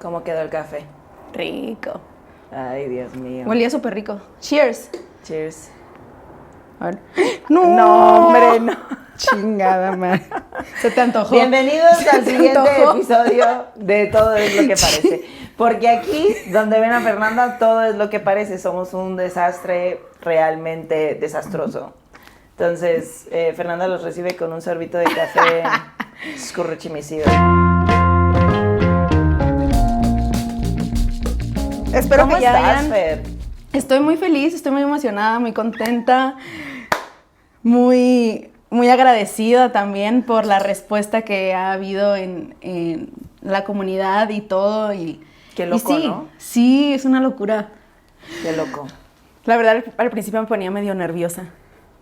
¿Cómo quedó el café? Rico. Ay, Dios mío. Olía súper rico. Cheers. Cheers. A ver. No, hombre, no. Chingada madre. Se te antojó. Bienvenidos al siguiente antojó? episodio de Todo es lo que parece. Porque aquí, donde ven a Fernanda, todo es lo que parece. Somos un desastre realmente desastroso. Entonces, Fernanda los recibe con un sorbito de café escurruchimicido. Espero ¿Cómo que ya estás, hayan... Fer? Estoy muy feliz, estoy muy emocionada, muy contenta, muy agradecida también por la respuesta que ha habido en la comunidad y todo. Qué loco, sí, ¿no? Sí, es una locura. Qué loco. La verdad, al principio me ponía medio nerviosa.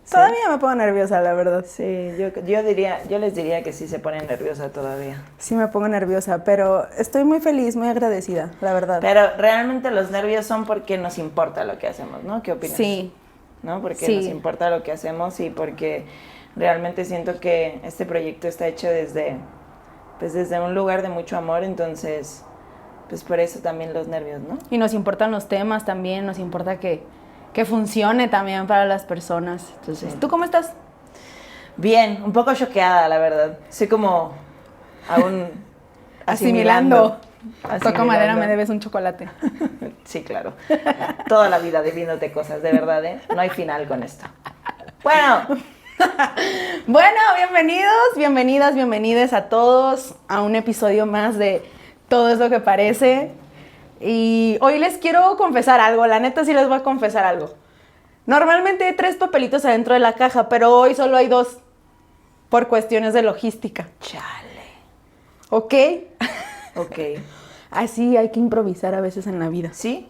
¿Sí? Todavía me pongo nerviosa, la verdad. Sí, yo les diría que sí se pone nerviosa todavía. Sí me pongo nerviosa, pero estoy muy feliz, muy agradecida, la verdad. Pero realmente los nervios son porque nos importa lo que hacemos, ¿no? ¿Qué opinas? Sí. ¿No? Porque Sí. nos importa lo que hacemos y porque realmente siento que este proyecto está hecho desde un lugar de mucho amor, entonces, pues por eso también los nervios, ¿no? Y nos importan los temas también, nos importa que funcione también para las personas. Entonces, Sí. ¿tú cómo estás? Bien, un poco choqueada, la verdad. Soy como aún Asimilando. Toca Asimilando. madera, me debes un chocolate. Sí, claro. Toda la vida debiéndote cosas, de verdad, ¿eh? No hay final con esto. Bueno, Bueno, bienvenidos, bienvenidas a todos a un episodio más de Todo es lo que parece. Y hoy les quiero confesar algo, la neta sí les voy a confesar algo. Normalmente hay 3 papelitos adentro de la caja, pero hoy solo hay 2 por cuestiones de logística. chale. ¿Ok? Ok. Así hay que improvisar a veces en la vida. ¿Sí?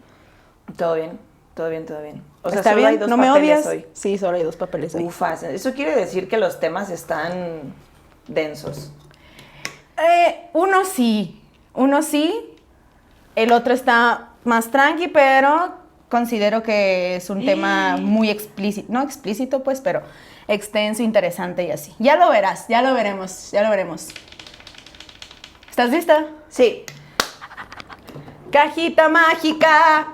Todo bien, todo bien, todo bien. O sea, ¿Está solo bien? hay 2 ¿No me papeles odias? hoy. Sí, solo hay 2 papeles hoy. Ufas, eso quiere decir que los temas están densos. Uno sí, el otro está más tranqui, pero considero que es un tema muy explícito, no explícito pues, pero extenso, interesante y así. Ya lo verás, ya lo veremos. ¿Estás lista? Sí. Cajita mágica.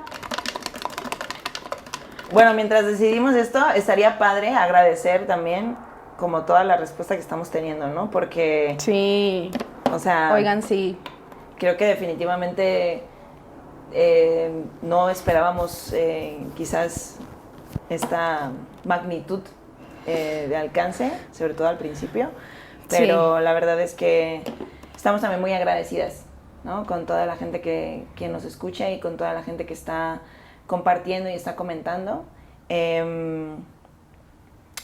Bueno, mientras decidimos esto, estaría padre agradecer también como toda la respuesta que estamos teniendo, ¿no? Porque, Sí, o sea, oigan, sí. creo que definitivamente no esperábamos quizás esta magnitud de alcance, sobre todo al principio, pero Sí. la verdad es que estamos también muy agradecidas, ¿no? Con toda la gente que nos escucha y con toda la gente que está compartiendo y está comentando.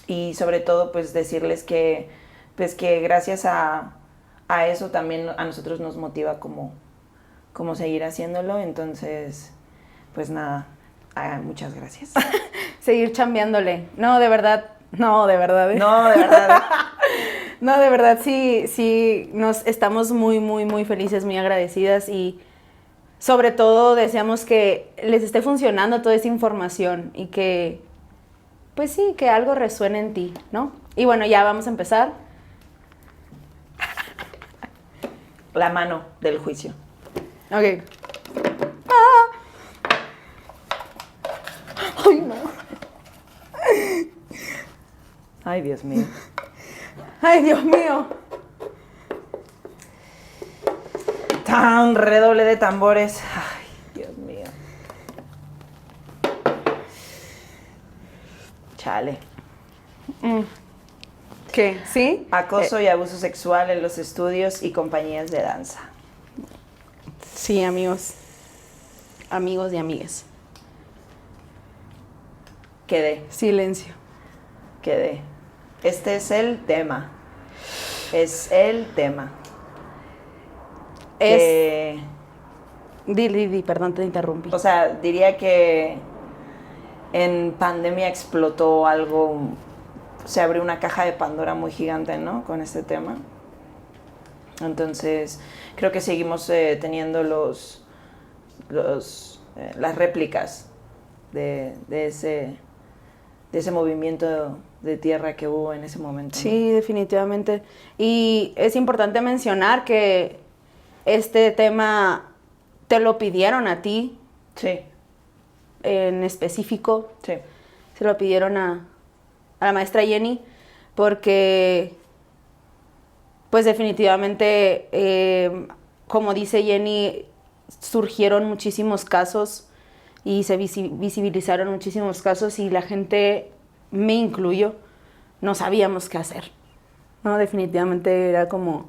Y sobre todo, pues decirles que gracias a eso también a nosotros nos motiva como seguir haciéndolo. Entonces, pues nada, muchas gracias. Seguir chambeándole. No, de verdad. No, de verdad. No, de verdad, sí, nos estamos muy, muy, muy felices, muy agradecidas y sobre todo deseamos que les esté funcionando toda esta información y que, pues sí, que algo resuene en ti, ¿no? Y bueno, ya vamos a empezar. La mano del juicio. Ok. Ay, no. Ay, Dios mío. Ay, Dios mío. Tan redoble de tambores. Ay, Dios mío. Chale. ¿Qué? ¿Sí? Acoso y abuso sexual en los estudios y compañías de danza. Sí, amigos. Amigos y amigas. Quedé. Silencio. Este es el tema. Es el tema. Es... Di, perdón, te interrumpí. O sea, diría que en pandemia explotó algo, se abrió una caja de Pandora muy gigante, ¿no? Con este tema. Entonces, creo que seguimos teniendo las réplicas de ese movimiento de tierra que hubo en ese momento, ¿no? Sí, definitivamente. Y es importante mencionar que este tema te lo pidieron a ti. Sí. En específico. Sí. Se lo pidieron a la maestra Jenny porque, pues definitivamente, como dice Jenny, surgieron muchísimos casos y se visibilizaron muchísimos casos y la gente, me incluyo, no sabíamos qué hacer, ¿no? Definitivamente era como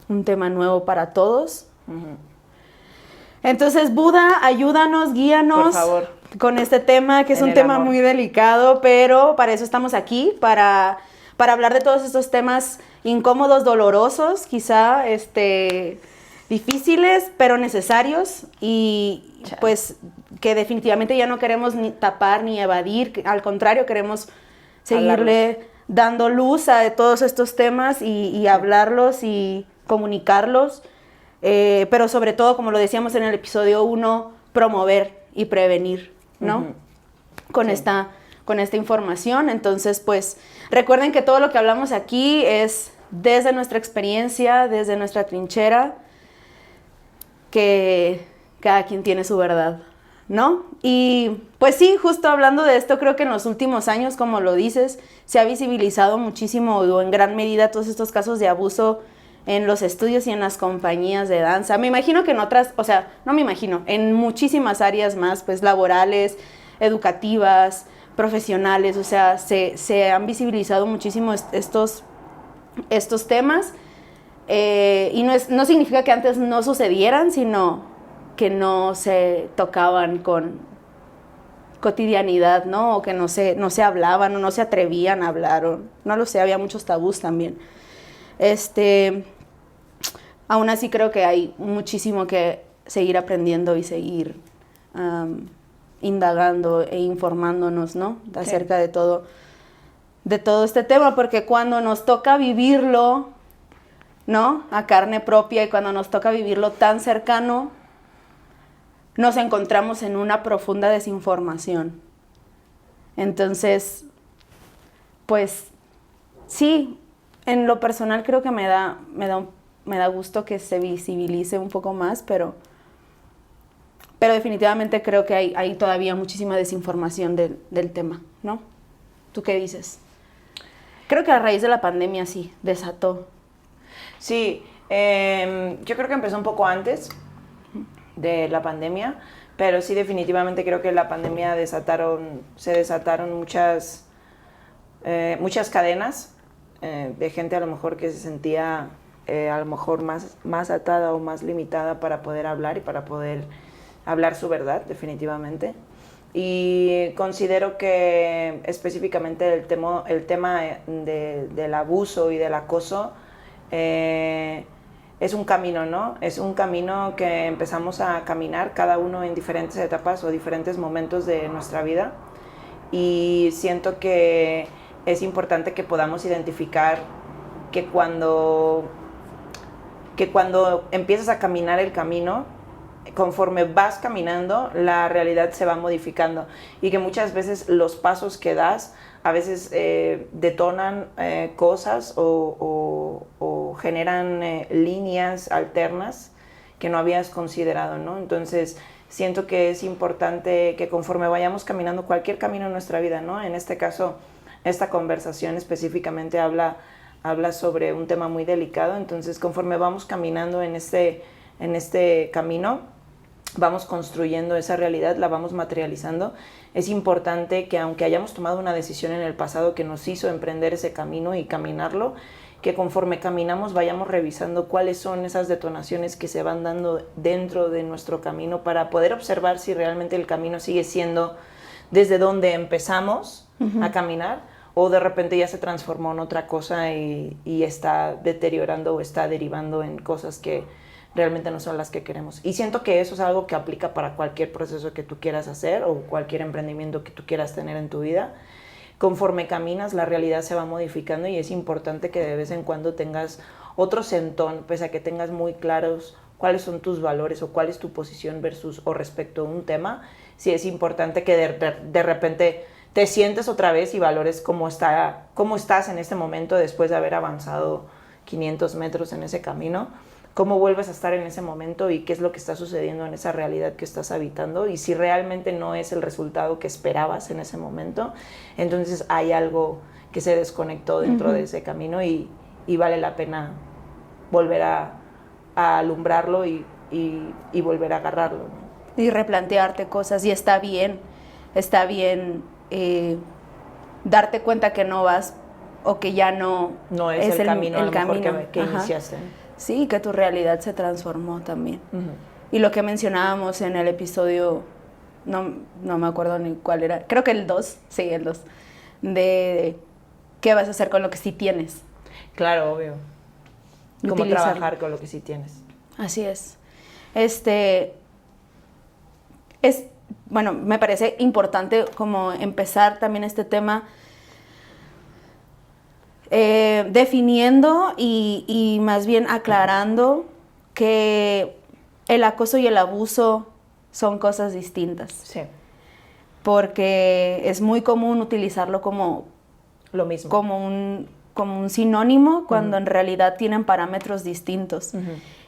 un tema nuevo para todos. Uh-huh. Entonces, Buda, ayúdanos, guíanos. Por favor. Con este tema, que es un tema muy delicado, pero para eso estamos aquí, para hablar de todos estos temas incómodos, dolorosos, quizá difíciles, pero necesarios, y pues que definitivamente ya no queremos ni tapar ni evadir, al contrario, queremos seguirle dando luz a todos estos temas y hablarlos y comunicarlos, pero sobre todo, como lo decíamos en el episodio 1, promover y prevenir, ¿no? Uh-huh. Con esta información. Entonces, pues, recuerden que todo lo que hablamos aquí es desde nuestra experiencia, desde nuestra trinchera, que cada quien tiene su verdad, ¿no? Y, pues sí, justo hablando de esto, creo que en los últimos años, como lo dices, se ha visibilizado muchísimo, o en gran medida, todos estos casos de abuso en los estudios y en las compañías de danza. Me imagino que en otras, o sea, no me imagino, en muchísimas áreas más, pues laborales, educativas, profesionales, o sea, se han visibilizado muchísimo estos temas, y no significa que antes no sucedieran, sino que no se tocaban con cotidianidad, ¿no? O que no se hablaban, o no se atrevían a hablar, o no lo sé, había muchos tabús también. Aún así creo que hay muchísimo que seguir aprendiendo y seguir indagando e informándonos, ¿no? Acerca de todo este tema, porque cuando nos toca vivirlo, ¿no? A carne propia, y cuando nos toca vivirlo tan cercano, nos encontramos en una profunda desinformación. Entonces, pues, sí, en lo personal creo que me da gusto que se visibilice un poco más, pero definitivamente creo que hay todavía muchísima desinformación del tema, ¿no? ¿Tú qué dices? Creo que a raíz de la pandemia sí, desató. Sí, yo creo que empezó un poco antes de la pandemia, pero sí definitivamente creo que en la pandemia se desataron muchas cadenas de gente a lo mejor que se sentía a lo mejor más atada o más limitada para poder hablar y para poder hablar su verdad, definitivamente. Y considero que específicamente el tema del abuso y del acoso es un camino, ¿no? Es un camino que empezamos a caminar cada uno en diferentes etapas o diferentes momentos de nuestra vida, y siento que es importante que podamos identificar que cuando empiezas a caminar el camino, conforme vas caminando, la realidad se va modificando, y que muchas veces los pasos que das a veces detonan cosas o generan líneas alternas que no habías considerado, ¿no? Entonces, siento que es importante que conforme vayamos caminando cualquier camino en nuestra vida, ¿no? En este caso, esta conversación específicamente habla sobre un tema muy delicado. Entonces, conforme vamos caminando en este camino, vamos construyendo esa realidad, la vamos materializando. Es importante que, aunque hayamos tomado una decisión en el pasado que nos hizo emprender ese camino y caminarlo, que conforme caminamos vayamos revisando cuáles son esas detonaciones que se van dando dentro de nuestro camino, para poder observar si realmente el camino sigue siendo desde donde empezamos a caminar, o de repente ya se transformó en otra cosa y está deteriorando o está derivando en cosas que realmente no son las que queremos. Y siento que eso es algo que aplica para cualquier proceso que tú quieras hacer o cualquier emprendimiento que tú quieras tener en tu vida. Conforme caminas, la realidad se va modificando, y es importante que de vez en cuando tengas otro sentón, pese a que tengas muy claros cuáles son tus valores o cuál es tu posición versus o respecto a un tema. Sí es importante que de repente te sientes otra vez y valores cómo estás en este momento después de haber avanzado 500 metros en ese camino, cómo vuelves a estar en ese momento y qué es lo que está sucediendo en esa realidad que estás habitando, y si realmente no es el resultado que esperabas en ese momento, entonces hay algo que se desconectó dentro de ese camino y vale la pena volver a alumbrarlo y volver a agarrarlo, ¿no? Y replantearte cosas, y está bien darte cuenta que no vas o que ya no es el camino, el camino que iniciaste. Sí, que tu realidad se transformó también. Y lo que mencionábamos en el episodio, no me acuerdo ni cuál era, creo que el 2, sí, el 2, de qué vas a hacer con lo que sí tienes. Claro, obvio. Cómo trabajar con lo que sí tienes. Así es. Bueno, me parece importante como empezar también este tema definiendo y más bien aclarando que el acoso y el abuso son cosas distintas. Sí. Porque es muy común utilizarlo como lo mismo, como un sinónimo, cuando en realidad tienen parámetros distintos.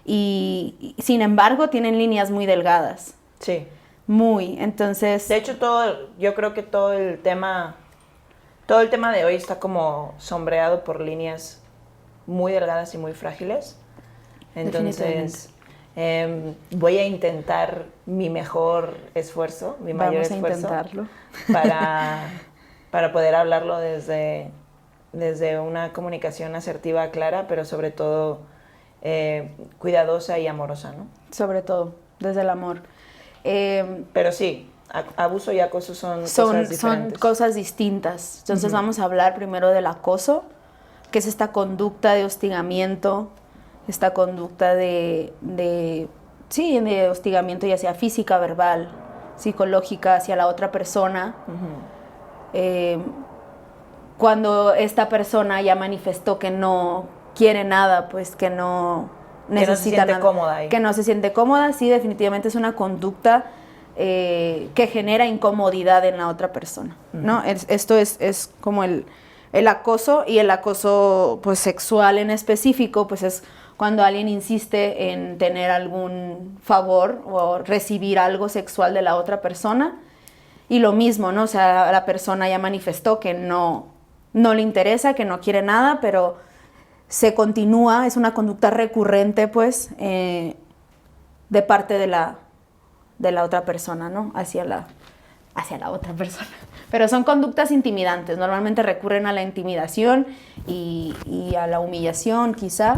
Y sin embargo tienen líneas muy delgadas. Sí. Entonces... De hecho, yo creo que todo el tema de hoy está como sombreado por líneas muy delgadas y muy frágiles. Entonces, voy a intentar mi mejor esfuerzo, mi mayor esfuerzo. Vamos a intentarlo. Para poder hablarlo desde una comunicación asertiva, clara, pero sobre todo cuidadosa y amorosa, ¿no? Sobre todo, desde el amor. Pero sí, abuso y acoso son cosas diferentes. Son cosas distintas. Entonces vamos a hablar primero del acoso, que es esta conducta de hostigamiento, esta conducta de hostigamiento, ya sea física, verbal, psicológica, hacia la otra persona. Cuando esta persona ya manifestó que no quiere nada, pues que no necesita nada, cómoda ahí. Que no se siente cómoda, sí, definitivamente es una conducta que genera incomodidad en la otra persona, ¿no? Esto es como el acoso, y el acoso pues sexual en específico, pues es cuando alguien insiste en tener algún favor o recibir algo sexual de la otra persona, y lo mismo, ¿no? O sea, la persona ya manifestó que no le interesa, que no quiere nada, pero se continúa, es una conducta recurrente, pues, de parte de la otra persona, ¿no? Hacia la otra persona. Pero son conductas intimidantes, normalmente recurren a la intimidación y a la humillación, quizá.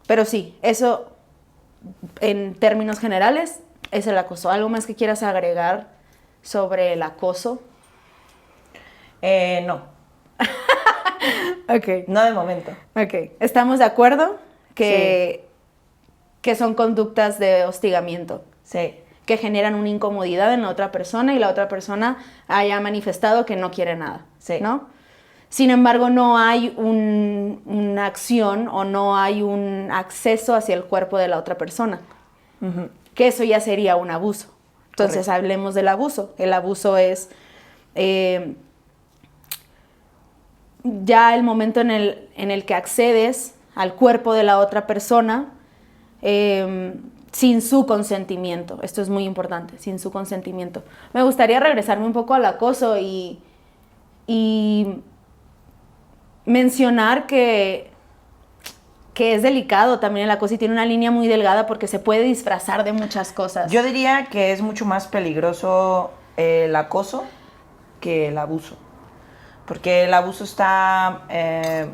Pero sí, eso, en términos generales, es el acoso. ¿Algo más que quieras agregar sobre el acoso? No. Okay. No de momento. Ok. ¿Estamos de acuerdo que son conductas de hostigamiento? Sí. Que generan una incomodidad en la otra persona y la otra persona haya manifestado que no quiere nada. Sí. ¿No? Sin embargo, no hay una acción o no hay un acceso hacia el cuerpo de la otra persona. Que eso ya sería un abuso. Entonces, correcto, hablemos del abuso. El abuso es ya el momento en el que accedes al cuerpo de la otra persona sin su consentimiento. Esto es muy importante, sin su consentimiento. Me gustaría regresarme un poco al acoso y mencionar que es delicado también el acoso y tiene una línea muy delgada porque se puede disfrazar de muchas cosas. Yo diría que es mucho más peligroso el acoso que el abuso. Porque el abuso está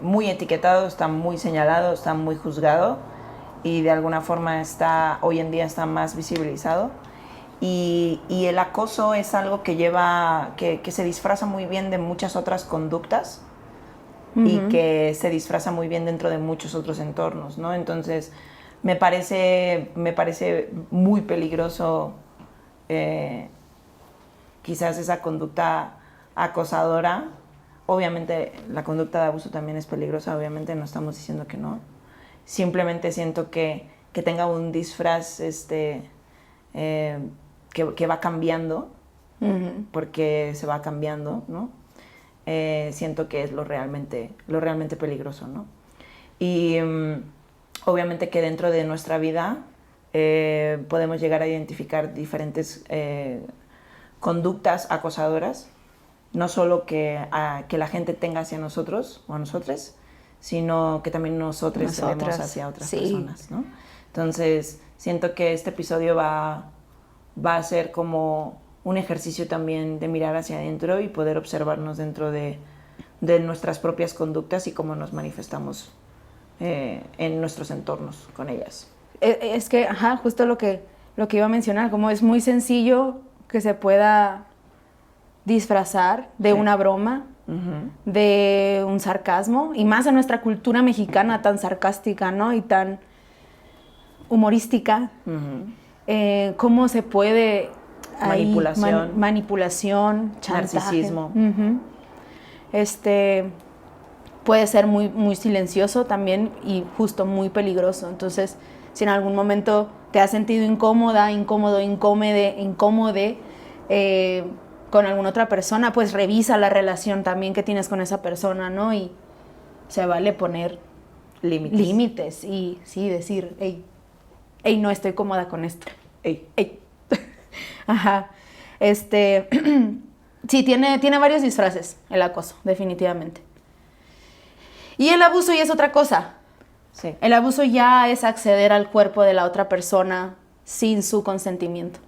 muy etiquetado, está muy señalado, está muy juzgado y de alguna forma hoy en día está más visibilizado. Y el acoso es algo que que se disfraza muy bien de muchas otras conductas y que se disfraza muy bien dentro de muchos otros entornos, ¿no? Entonces, me parece muy peligroso quizás esa conducta acosadora. Obviamente, la conducta de abuso también es peligrosa, obviamente no estamos diciendo que no. Simplemente siento que tenga un disfraz que va cambiando, porque se va cambiando, ¿no? Siento que es lo realmente peligroso, ¿no? Y obviamente que dentro de nuestra vida podemos llegar a identificar diferentes conductas acosadoras, no solo que la gente tenga hacia nosotros o a nosotros, sino que también nosotros tenemos hacia otras personas, ¿no? Entonces, siento que este episodio va a ser como un ejercicio también de mirar hacia adentro y poder observarnos dentro de nuestras propias conductas y cómo nos manifestamos en nuestros entornos con ellas. Es que, justo lo que iba a mencionar, como es muy sencillo que se pueda disfrazar de una broma, de un sarcasmo, y más en nuestra cultura mexicana tan sarcástica, ¿no? Y tan humorística. Cómo se puede... manipulación, chantaje. Narcisismo. Puede ser muy, muy silencioso también y justo muy peligroso. Entonces, si en algún momento te has sentido incómoda, incómode con alguna otra persona, pues revisa la relación también que tienes con esa persona, ¿no? Y se vale poner límites y sí, decir, hey, no estoy cómoda con esto. Hey. Ajá. Sí, tiene varios disfraces el acoso, definitivamente. Y el abuso ya es otra cosa. Sí. El abuso ya es acceder al cuerpo de la otra persona sin su consentimiento.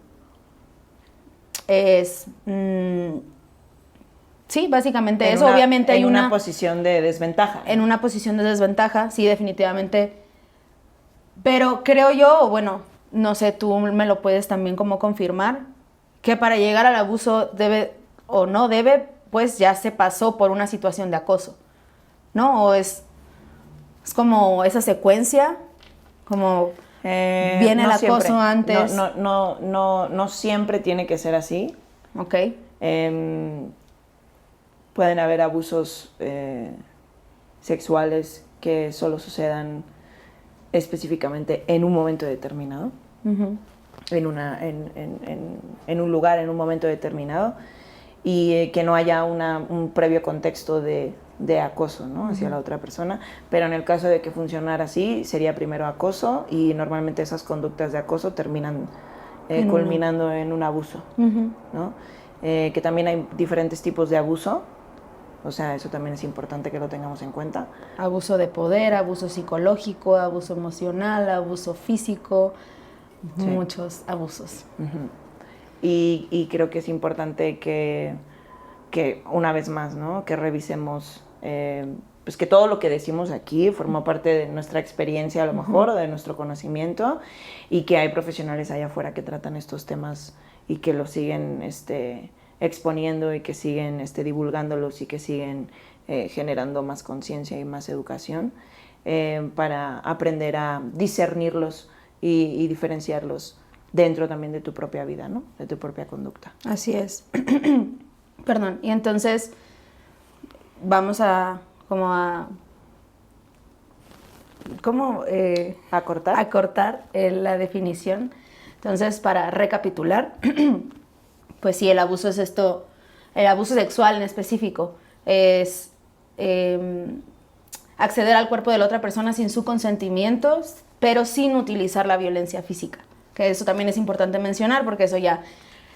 Sí, básicamente eso. Obviamente hay una posición de desventaja. En una posición de desventaja, sí, definitivamente. Pero creo yo, bueno, no sé, tú me lo puedes también como confirmar, que para llegar al abuso debe o no debe, pues ya se pasó por una situación de acoso, ¿no? O es como esa secuencia, como viene el acoso siempre. Antes. No siempre tiene que ser así. Ok. Pueden haber abusos sexuales que solo sucedan específicamente en un momento determinado, en un lugar, en un momento determinado, y que no haya un previo contexto de acoso, ¿no? Hacia la otra persona, pero en el caso de que funcionara así, sería primero acoso y normalmente esas conductas de acoso terminan culminando en un abuso, ¿no? Que también hay diferentes tipos de abuso, o sea, eso también es importante que lo tengamos en cuenta. Abuso de poder, abuso psicológico, abuso emocional, abuso físico, sí. Muchos abusos. Y creo que es importante que una vez más, ¿no? Que revisemos, pues que todo lo que decimos aquí forma parte de nuestra experiencia a lo mejor, o de nuestro conocimiento, y que hay profesionales allá afuera que tratan estos temas y que los siguen exponiendo y que siguen divulgándolos y que siguen generando más conciencia y más educación para aprender a discernirlos y diferenciarlos dentro también de tu propia vida, ¿no? De tu propia conducta. Así es. Perdón. Y entonces vamos a cortar la definición. Entonces, para recapitular, pues sí, el abuso es esto, el abuso sexual en específico es acceder al cuerpo de la otra persona sin su consentimiento, pero sin utilizar la violencia física. Que eso también es importante mencionar porque eso ya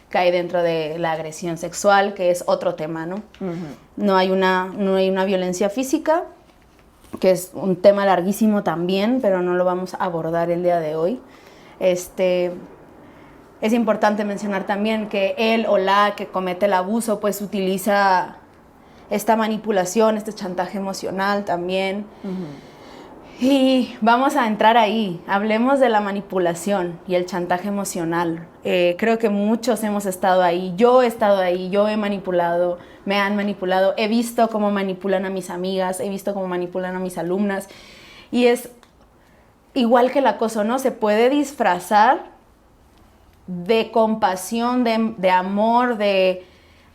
cae dentro de la agresión sexual, que es otro tema, ¿no? No hay una violencia física, que es un tema larguísimo también, pero no lo vamos a abordar el día de hoy. Es importante mencionar también que él o la que comete el abuso pues utiliza esta manipulación, este chantaje emocional también. Y vamos a entrar ahí. Hablemos de la manipulación y el chantaje emocional. Creo que muchos hemos estado ahí. Yo he estado ahí, yo he manipulado, me han manipulado. He visto cómo manipulan a mis amigas, he visto cómo manipulan a mis alumnas. Y es igual que el acoso, ¿no? Se puede disfrazar de compasión, de amor, de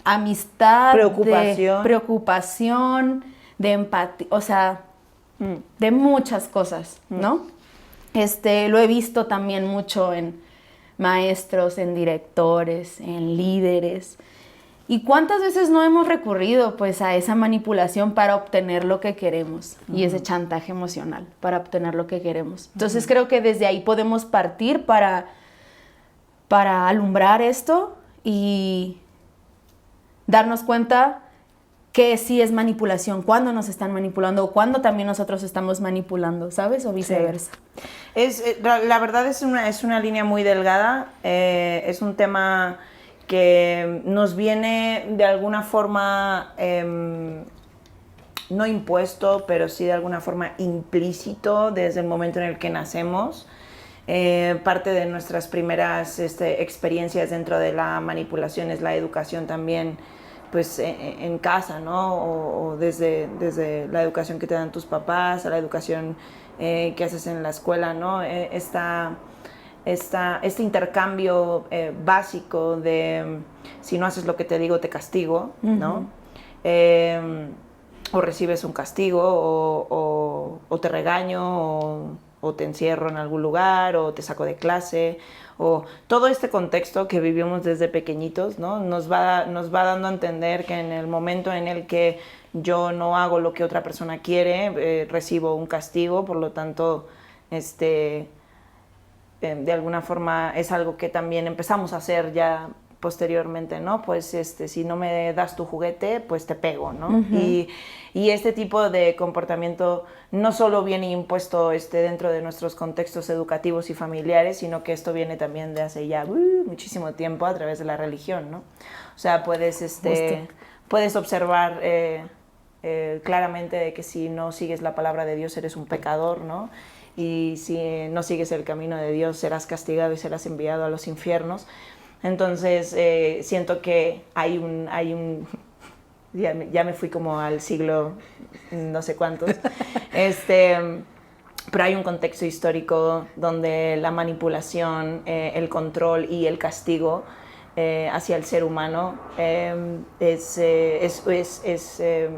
amistad, preocupación, de empatía, o sea, de muchas cosas, ¿no? Lo he visto también mucho en maestros, en directores, en líderes, ¿Y cuántas veces no hemos recurrido pues a esa manipulación para obtener lo que queremos? Y ese chantaje emocional para obtener lo que queremos. Entonces creo que desde ahí podemos partir para alumbrar esto y darnos cuenta que sí es manipulación, cuando nos están manipulando o cuando también nosotros estamos manipulando, ¿sabes? O viceversa. Sí. La verdad es una línea muy delgada, es un tema que nos viene de alguna forma, no impuesto, pero sí de alguna forma implícito desde el momento en el que nacemos. Parte de nuestras primeras experiencias dentro de la manipulación es la educación también, pues en casa, ¿no? O desde la educación que te dan tus papás, a la educación que haces en la escuela, ¿no? Este intercambio básico de si no haces lo que te digo te castigo, ¿no? O recibes un castigo o te regaño o te encierro en algún lugar o te saco de clase, o todo este contexto que vivimos desde pequeñitos, ¿no? Nos va dando a entender que en el momento en el que yo no hago lo que otra persona quiere, recibo un castigo, por lo tanto, de alguna forma es algo que también empezamos a hacer ya posteriormente, ¿no? Pues si no me das tu juguete, pues te pego, ¿no? Y este tipo de comportamiento no solo viene impuesto dentro de nuestros contextos educativos y familiares, sino que esto viene también de hace ya muchísimo tiempo a través de la religión, ¿no? O sea, puedes observar claramente de que si no sigues la palabra de Dios eres un pecador, ¿no? Y si no sigues el camino de Dios serás castigado y serás enviado a los infiernos. Entonces siento que hay un ya me fui como al siglo no sé cuántos, pero hay un contexto histórico donde la manipulación, el control y el castigo hacia el ser humano es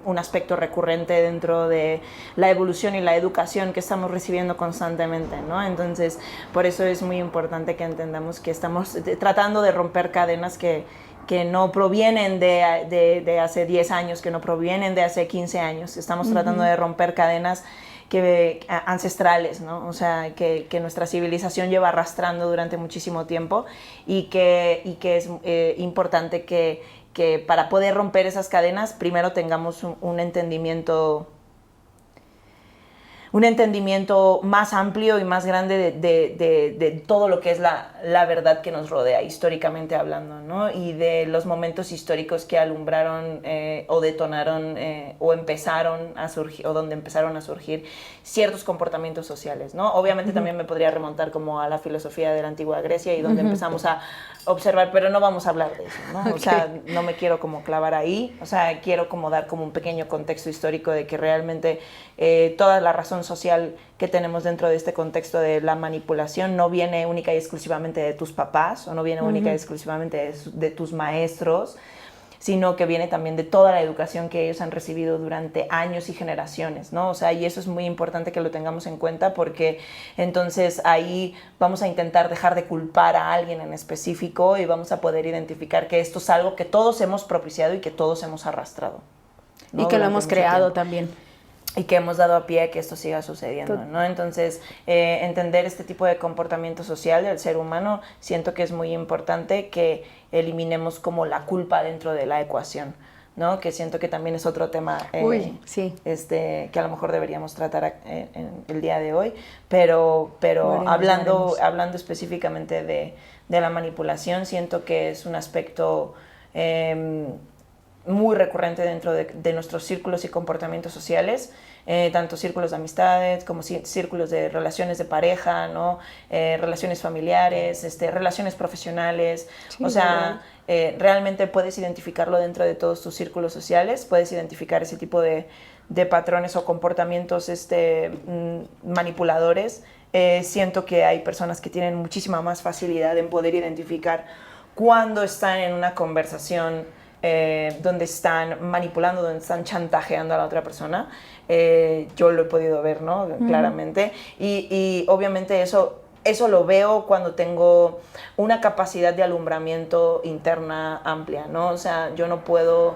un aspecto recurrente dentro de la evolución y la educación que estamos recibiendo constantemente, ¿no? Entonces, por eso es muy importante que entendamos que estamos tratando de romper cadenas que no provienen de hace 10 años, que no provienen de hace 15 años. Estamos tratando de romper cadenas ancestrales, ¿no? O sea, que nuestra civilización lleva arrastrando durante muchísimo tiempo y que es importante que para poder romper esas cadenas primero tengamos un entendimiento más amplio y más grande de todo lo que es la verdad que nos rodea, históricamente hablando, ¿no? Y de los momentos históricos que alumbraron o detonaron o empezaron a surgir, o donde empezaron a surgir ciertos comportamientos sociales, ¿no? Obviamente también me podría remontar como a la filosofía de la antigua Grecia y donde empezamos a observar, pero no vamos a hablar de eso, ¿no? O sea, no me quiero como clavar ahí, o sea, quiero como dar como un pequeño contexto histórico de que realmente toda la razón social que tenemos dentro de este contexto de la manipulación no viene única y exclusivamente de tus papás o no viene única y exclusivamente de tus maestros, sino que viene también de toda la educación que ellos han recibido durante años y generaciones, ¿no? O sea, y eso es muy importante que lo tengamos en cuenta porque entonces ahí vamos a intentar dejar de culpar a alguien en específico y vamos a poder identificar que esto es algo que todos hemos propiciado y que todos hemos arrastrado, ¿no? Y que lo hemos creado también. Y que hemos dado a pie a que esto siga sucediendo, ¿no? Entonces, entender este tipo de comportamiento social del ser humano, siento que es muy importante que eliminemos como la culpa dentro de la ecuación, ¿no? Que siento que también es otro tema sí. que a lo mejor deberíamos tratar en el día de hoy, pero hablando específicamente de la manipulación, siento que es un aspecto muy recurrente dentro de nuestros círculos y comportamientos sociales, tanto círculos de amistades como círculos de relaciones de pareja, ¿no? Relaciones familiares, relaciones profesionales, sí, o sea, realmente puedes identificarlo dentro de todos tus círculos sociales, puedes identificar ese tipo de patrones o comportamientos manipuladores. Siento que hay personas que tienen muchísima más facilidad en poder identificar cuando están en una conversación donde están manipulando, donde están chantajeando a la otra persona. Yo lo he podido ver, ¿no? Claramente. Y obviamente eso eso lo veo cuando tengo una capacidad de alumbramiento interna amplia, ¿no? O sea, yo no puedo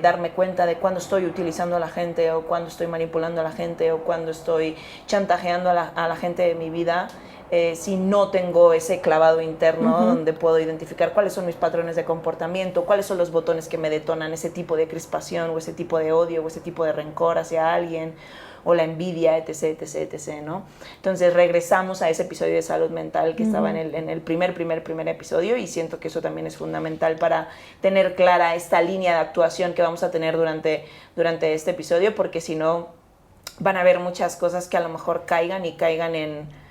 darme cuenta de cuándo estoy utilizando a la gente o cuándo estoy manipulando a la gente o cuándo estoy chantajeando a la gente de mi vida si no tengo ese clavado interno donde puedo identificar cuáles son mis patrones de comportamiento, cuáles son los botones que me detonan ese tipo de crispación o ese tipo de odio o ese tipo de rencor hacia alguien o la envidia, etc., etc., etc., ¿no? Entonces regresamos a ese episodio de salud mental que estaba en el primer episodio, y siento que eso también es fundamental para tener clara esta línea de actuación que vamos a tener durante este episodio, porque si no van a haber muchas cosas que a lo mejor caigan en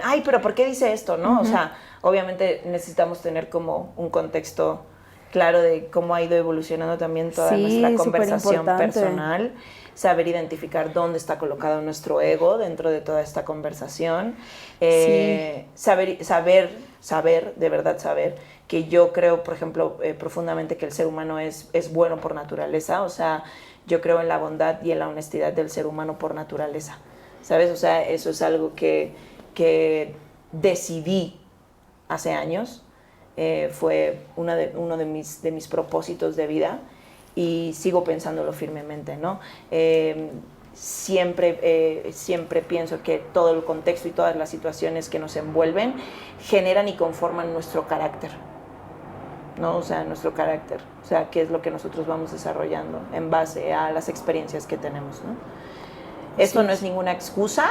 ay, pero ¿por qué dice esto? ¿No? O sea, obviamente necesitamos tener como un contexto claro de cómo ha ido evolucionando también toda nuestra conversación personal, saber identificar dónde está colocado nuestro ego dentro de toda esta conversación, saber, de verdad saber, que yo creo, por ejemplo, profundamente que el ser humano es bueno por naturaleza, o sea, yo creo en la bondad y en la honestidad del ser humano por naturaleza, ¿sabes? O sea, eso es algo que decidí hace años, fue uno de mis propósitos de vida, y sigo pensándolo firmemente, ¿no? Siempre pienso que todo el contexto y todas las situaciones que nos envuelven generan y conforman nuestro carácter, ¿no? O sea, nuestro carácter, o sea, qué es lo que nosotros vamos desarrollando en base a las experiencias que tenemos, ¿no? Esto no es ninguna excusa,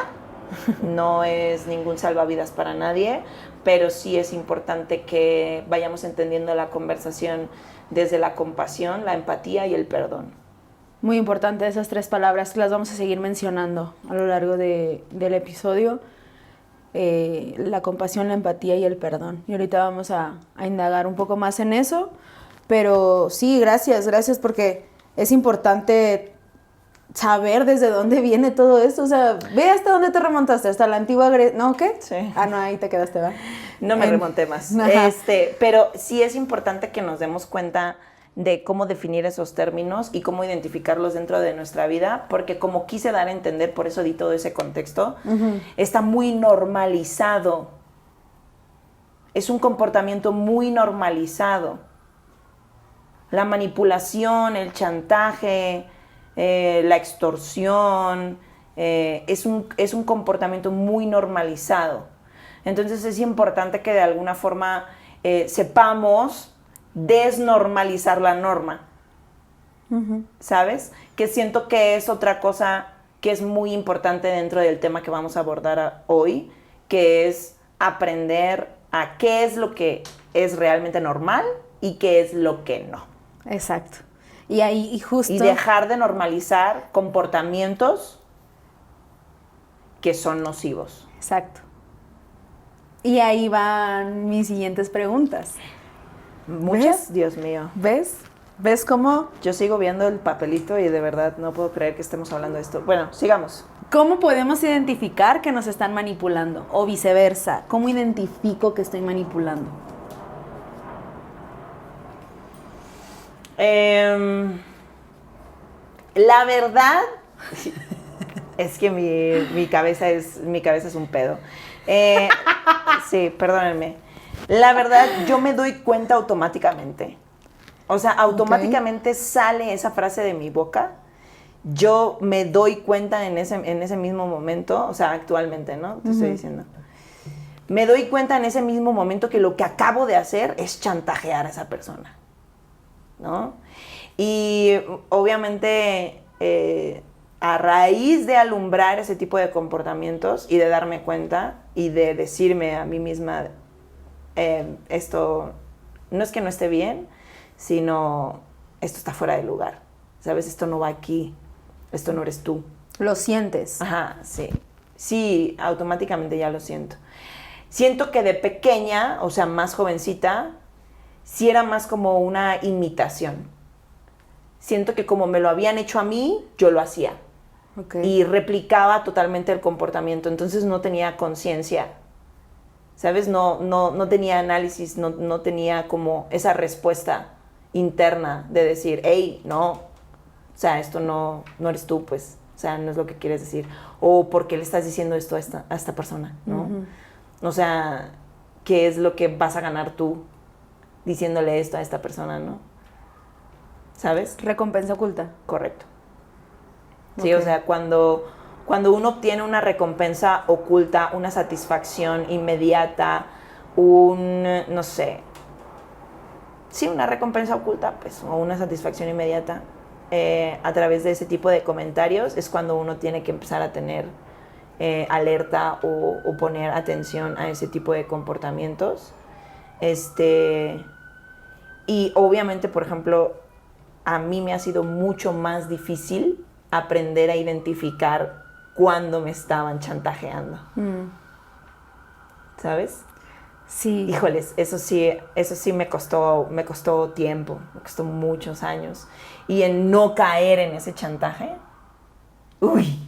no es ningún salvavidas para nadie, pero sí es importante que vayamos entendiendo la conversación desde la compasión, la empatía y el perdón. Muy importante esas 3 palabras que las vamos a seguir mencionando a lo largo del episodio. La compasión, la empatía y el perdón. Y ahorita vamos a indagar un poco más en eso. Pero sí, gracias porque es importante saber desde dónde viene todo esto. O sea, ve hasta dónde te remontaste, hasta la antigua Grecia. ¿No? ¿Qué? Sí. Ah, no, ahí te quedaste, ¿verdad? No me remonté más. Pero sí es importante que nos demos cuenta de cómo definir esos términos y cómo identificarlos dentro de nuestra vida, porque como quise dar a entender, por eso di todo ese contexto, está muy normalizado. Es un comportamiento muy normalizado. La manipulación, el chantaje, la extorsión, es un comportamiento muy normalizado. Entonces es importante que de alguna forma sepamos desnormalizar la norma, ¿sabes? Que siento que es otra cosa que es muy importante dentro del tema que vamos a abordar hoy, que es aprender a qué es lo que es realmente normal y qué es lo que no. Exacto. Y justo... Y dejar de normalizar comportamientos que son nocivos. Exacto. Y ahí van mis siguientes preguntas. ¿Muchas? ¿Ves? Dios mío. ¿Ves cómo? Yo sigo viendo el papelito y de verdad no puedo creer que estemos hablando de esto. Bueno, sigamos. ¿Cómo podemos identificar que nos están manipulando? O viceversa, ¿cómo identifico que estoy manipulando? La verdad es que mi cabeza es un pedo. Sí, perdónenme. La verdad, yo me doy cuenta automáticamente. O sea, automáticamente sale esa frase de mi boca. Yo me doy cuenta en ese mismo momento, o sea, actualmente, ¿no? Te estoy diciendo. Me doy cuenta en ese mismo momento que lo que acabo de hacer es chantajear a esa persona, ¿no? Y obviamente, a raíz de alumbrar ese tipo de comportamientos y de darme cuenta y de decirme a mí misma, esto no es que no esté bien, sino esto está fuera de lugar, ¿sabes? Esto no va aquí, esto no eres tú. ¿Lo sientes? Ajá, sí. Sí, automáticamente ya lo siento. Siento que de pequeña, o sea, más jovencita, sí era más como una imitación. Siento que como me lo habían hecho a mí, yo lo hacía. Okay. Y replicaba totalmente el comportamiento, entonces no tenía conciencia, ¿sabes? No tenía análisis, no tenía como esa respuesta interna de decir, hey, no, o sea, esto no eres tú, pues, o sea, no es lo que quieres decir, o ¿por qué le estás diciendo esto a esta persona, no? O sea, ¿qué es lo que vas a ganar tú diciéndole esto a esta persona, no? ¿Sabes? Recompensa oculta. Correcto. Sí, Ok. o sea, cuando uno obtiene una recompensa oculta, una satisfacción inmediata, no sé, sí, una recompensa oculta, pues, o una satisfacción inmediata, a través de ese tipo de comentarios, es cuando uno tiene que empezar a tener alerta o poner atención a ese tipo de comportamientos. Y obviamente, por ejemplo, a mí me ha sido mucho más difícil aprender a identificar cuando me estaban chantajeando. ¿Sabes? Sí. Híjoles, eso sí me costó tiempo, me costó muchos años. Y en no caer en ese chantaje, uy,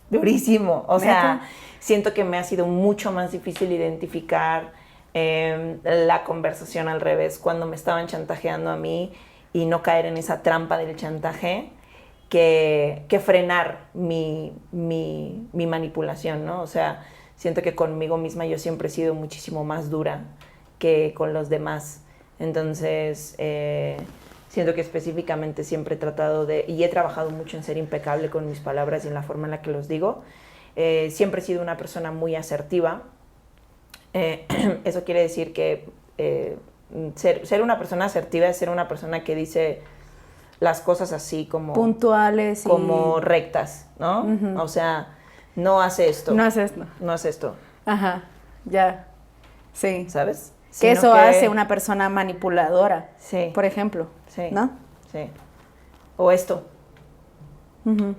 durísimo. O sea, ¿Neta? siento que me ha sido mucho más difícil identificar la conversación al revés, cuando me estaban chantajeando a mí y no caer en esa trampa del chantaje, que frenar mi manipulación, ¿no? O sea, siento que conmigo misma yo siempre he sido muchísimo más dura que con los demás. Entonces, siento que específicamente siempre he tratado y he trabajado mucho en ser impecable con mis palabras y en la forma en la que los digo. Siempre he sido una persona muy asertiva. Eso quiere decir que ser una persona asertiva es ser una persona que dice las cosas así como puntuales como y... rectas, ¿no? O sea, no hace esto. No hace esto. No hace esto, Ajá, ya. Sí. ¿sabes? Que Sino eso hace una persona manipuladora, Sí. por ejemplo. Sí. ¿No? Sí. O esto. Ujú.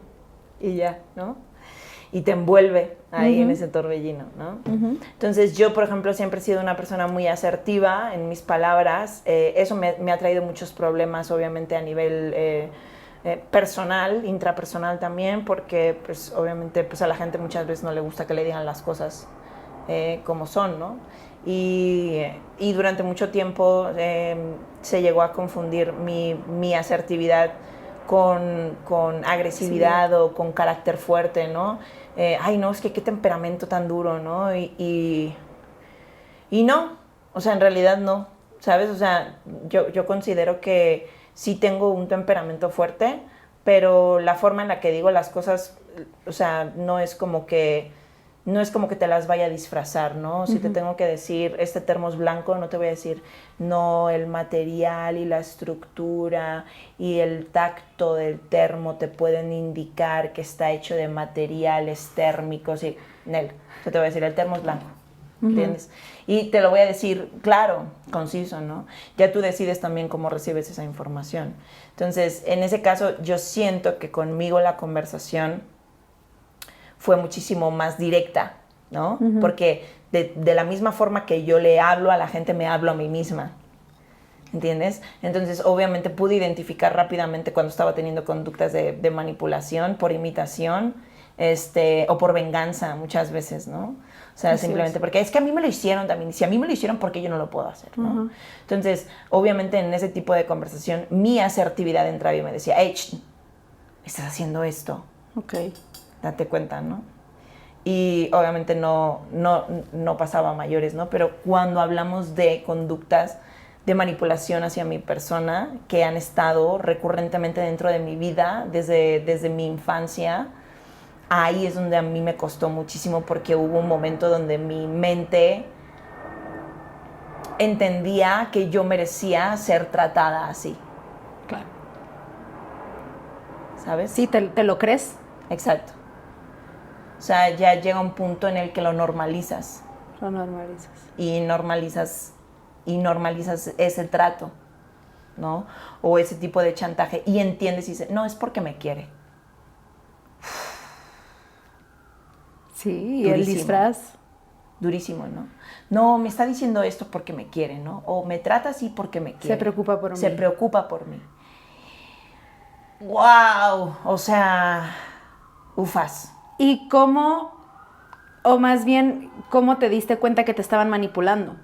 Y ya, ¿no? Y te envuelve ahí en Ujú. ese torbellino, ¿no? Ujú. Entonces yo, por ejemplo, siempre he sido una persona muy asertiva en mis palabras. Eso me ha traído muchos problemas, obviamente, a nivel personal, intrapersonal también, porque, pues, obviamente, pues, a la gente muchas veces no le gusta que le digan las cosas como son, ¿no? Y durante mucho tiempo se llegó a confundir mi asertividad con agresividad, sí, o con carácter fuerte, ¿no? Ay, no, es que qué temperamento tan duro, ¿no? Y no, o sea, en realidad no, ¿sabes? O sea, yo considero que sí tengo un temperamento fuerte, pero la forma en la que digo las cosas, o sea, no es como que te las vaya a disfrazar, ¿no? Si te tengo que decir, este termo es blanco, no te voy a decir, no, el material y la estructura y el tacto del termo te pueden indicar que está hecho de materiales térmicos y, Nel, yo te voy a decir, el termo es blanco, ¿entiendes? Y te lo voy a decir claro, conciso, ¿no? Ya tú decides también cómo recibes esa información. Entonces, en ese caso, yo siento que conmigo la conversación fue muchísimo más directa, ¿no? Porque de la misma forma que yo le hablo a la gente, me hablo a mí misma, ¿entiendes? Entonces, obviamente, pude identificar rápidamente cuando estaba teniendo conductas de manipulación, por imitación, o por venganza, muchas veces, ¿no? O sea, Así simplemente es. porque es que a mí me lo hicieron también. Si a mí me lo hicieron, ¿por qué yo no lo puedo hacer, no? Entonces, obviamente, en ese tipo de conversación, mi asertividad entraba y me decía, hey, estás haciendo esto. Ok. Date cuenta, ¿no? Y obviamente no pasaba a mayores, ¿no? Pero cuando hablamos de conductas de manipulación hacia mi persona, que han estado recurrentemente dentro de mi vida, desde mi infancia, ahí es donde a mí me costó muchísimo, porque hubo un momento donde mi mente entendía que yo merecía ser tratada así. Claro. ¿Sabes? Sí, te lo crees. Exacto. O sea, ya llega un punto en el que lo normalizas. Lo normalizas. Y normalizas ese trato, ¿no? O ese tipo de chantaje. Y entiendes y dices, no, es porque me quiere. Sí, y Durísimo. el disfraz. Durísimo, ¿no? No, me está diciendo esto porque me quiere, ¿no? O me trata así porque me quiere. Se preocupa por mí. Se preocupa por mí. ¡Wow! O sea, ufas. ¿Y cómo, o más bien, cómo te diste cuenta que te estaban manipulando?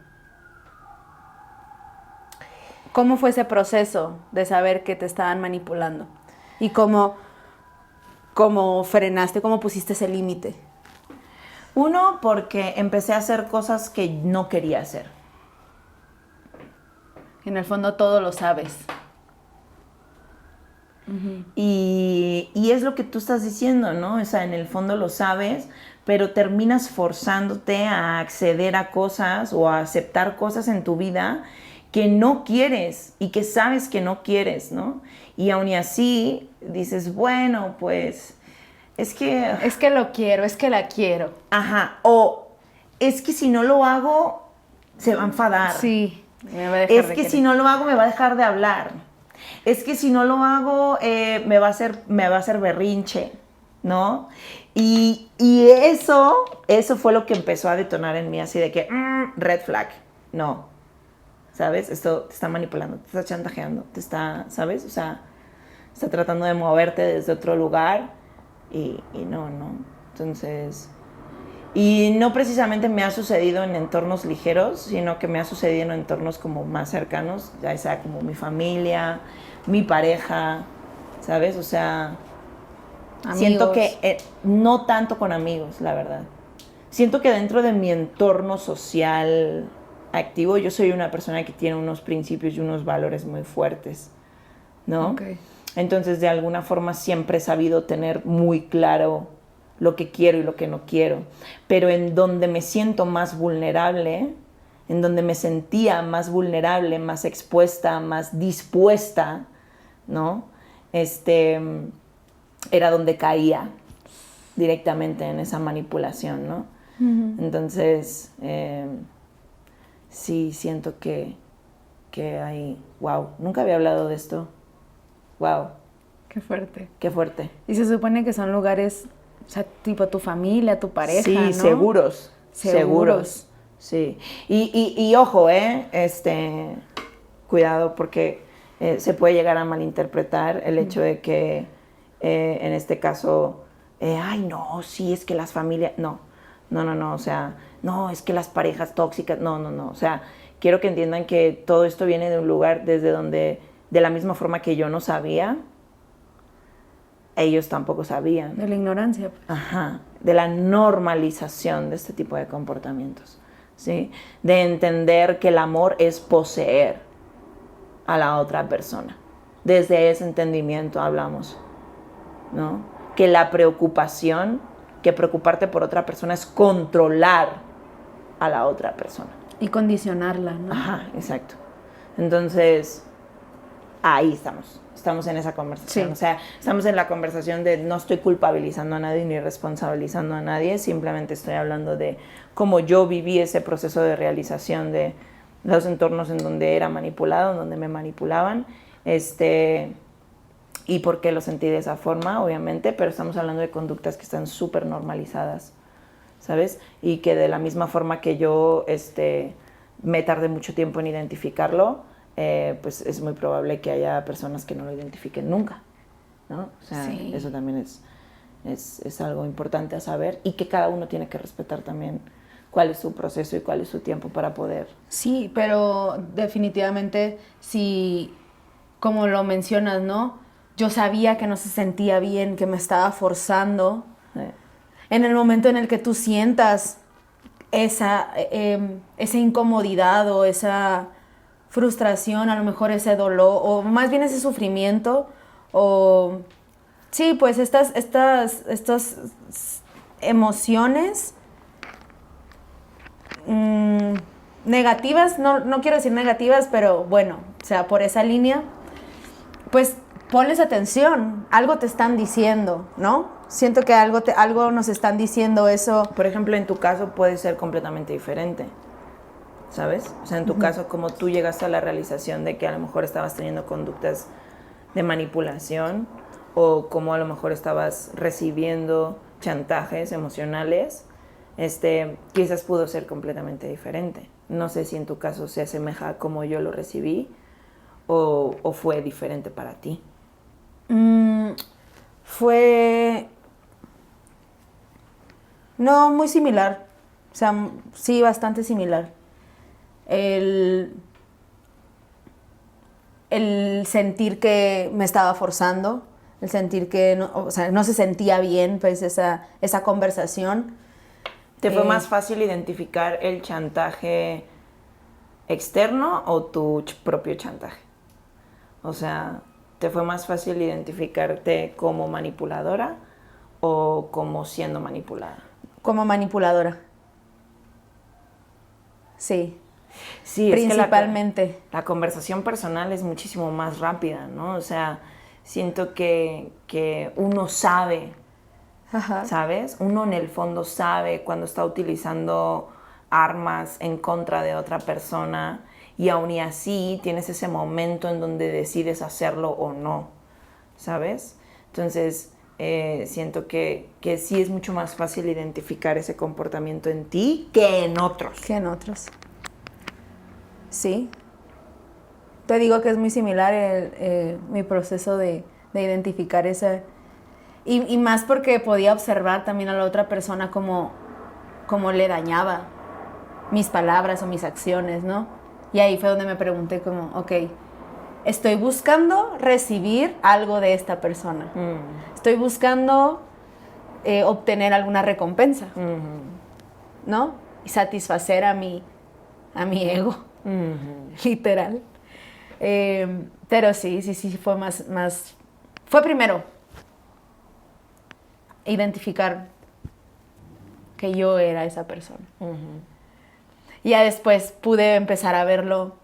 ¿Cómo fue ese proceso de saber que te estaban manipulando? ¿Y cómo frenaste, cómo pusiste ese límite? Uno, porque empecé a hacer cosas que no quería hacer. En el fondo todo lo sabes. Y es lo que tú estás diciendo, ¿no? O sea, en el fondo lo sabes, pero terminas forzándote a acceder a cosas o a aceptar cosas en tu vida que no quieres y que sabes que no quieres, ¿no? Y aún y así dices, bueno, pues es que... Es que lo quiero, es que la quiero. Ajá, o es que si no lo hago, se va a enfadar. Sí, me va a dejar Es de que querer. si no lo hago, me va a dejar de hablar. Es que si no lo hago, me va a hacer berrinche, ¿no? Y eso fue lo que empezó a detonar en mí, así de que, red flag, no, ¿sabes? Esto te está manipulando, te está chantajeando, te está, ¿sabes? O sea, está tratando de moverte desde otro lugar y no. Entonces, y no precisamente me ha sucedido en entornos ligeros, sino que me ha sucedido en entornos como más cercanos, ya sea como mi familia, mi pareja, ¿sabes? O sea, Amigos. siento que no tanto con amigos, la verdad. Siento que dentro de mi entorno social activo, yo soy una persona que tiene unos principios y unos valores muy fuertes, ¿no? Okay. Entonces, de alguna forma siempre he sabido tener muy claro lo que quiero y lo que no quiero. Pero en donde me siento más vulnerable, en donde me sentía más vulnerable, más expuesta, más dispuesta, ¿no? Era donde caía directamente en esa manipulación, ¿no? Uh-huh. Entonces, sí, siento que hay... Wow, nunca había hablado de esto. Wow. Qué fuerte. Qué fuerte. Y se supone que son lugares, o sea, tipo tu familia, tu pareja, sí, ¿no? Seguros. Sí. Y ojo, cuidado porque se puede llegar a malinterpretar el hecho de que en este caso, ay, no, sí, es que las familias, no, o sea, no, es que las parejas tóxicas, no, o sea, quiero que entiendan que todo esto viene de un lugar desde donde, de la misma forma que yo no sabía, ellos tampoco sabían. De la ignorancia. Ajá, de la normalización de este tipo de comportamientos, ¿sí? De entender que el amor es poseer a la otra persona. Desde ese entendimiento hablamos, ¿no? Que la preocupación, que preocuparte por otra persona es controlar a la otra persona. Y condicionarla, ¿no? Ajá, exacto. Entonces, ahí estamos en esa conversación. Sí. O sea, estamos en la conversación de no estoy culpabilizando a nadie ni responsabilizando a nadie, simplemente estoy hablando de cómo yo viví ese proceso de realización de los entornos en donde era manipulado, en donde me manipulaban, y por qué lo sentí de esa forma, obviamente, pero estamos hablando de conductas que están súper normalizadas, ¿sabes? Y que de la misma forma que yo me tardé mucho tiempo en identificarlo, pues es muy probable que haya personas que no lo identifiquen nunca, ¿no? O sea, sí. Eso también es algo importante a saber y que cada uno tiene que respetar también cuál es su proceso y cuál es su tiempo para poder. Sí, pero definitivamente, si, como lo mencionas, ¿no? Yo sabía que no se sentía bien, que me estaba forzando. En el momento en el que tú sientas esa incomodidad o esa frustración, a lo mejor ese dolor, o más bien ese sufrimiento, o sí, pues estas emociones negativas, no quiero decir negativas, pero bueno, o sea, por esa línea, pues ponles atención, algo te están diciendo, ¿no? Siento que algo nos están diciendo eso. Por ejemplo, en tu caso puede ser completamente diferente, ¿sabes? O sea, en tu caso, como tú llegaste a la realización de que a lo mejor estabas teniendo conductas de manipulación o como a lo mejor estabas recibiendo chantajes emocionales, quizás pudo ser completamente diferente. No sé si en tu caso se asemeja a cómo yo lo recibí o fue diferente para ti. Fue... No, muy similar. O sea, sí, bastante similar. El sentir que me estaba forzando, el sentir que no se sentía bien, pues esa conversación. ¿Te fue más fácil identificar el chantaje externo o tu propio chantaje? O sea, ¿te fue más fácil identificarte como manipuladora o como siendo manipulada? Como manipuladora. Sí. Sí, principalmente. Es que la conversación personal es muchísimo más rápida, ¿no? O sea, siento que uno sabe, Ajá. ¿sabes? Uno en el fondo sabe cuando está utilizando armas en contra de otra persona y aún y así tienes ese momento en donde decides hacerlo o no, ¿sabes? Entonces, siento que sí es mucho más fácil identificar ese comportamiento en ti que en otros. Que en otros. Sí. Te digo que es muy similar mi proceso de identificar esa... Y más porque podía observar también a la otra persona cómo le dañaba mis palabras o mis acciones, ¿no? Y ahí fue donde me pregunté como, ok, estoy buscando recibir algo de esta persona. Estoy buscando obtener alguna recompensa, ¿no? Y satisfacer a mi ego, literal. Pero sí, fue más... Fue primero identificar que yo era esa persona. Y ya después pude empezar a verlo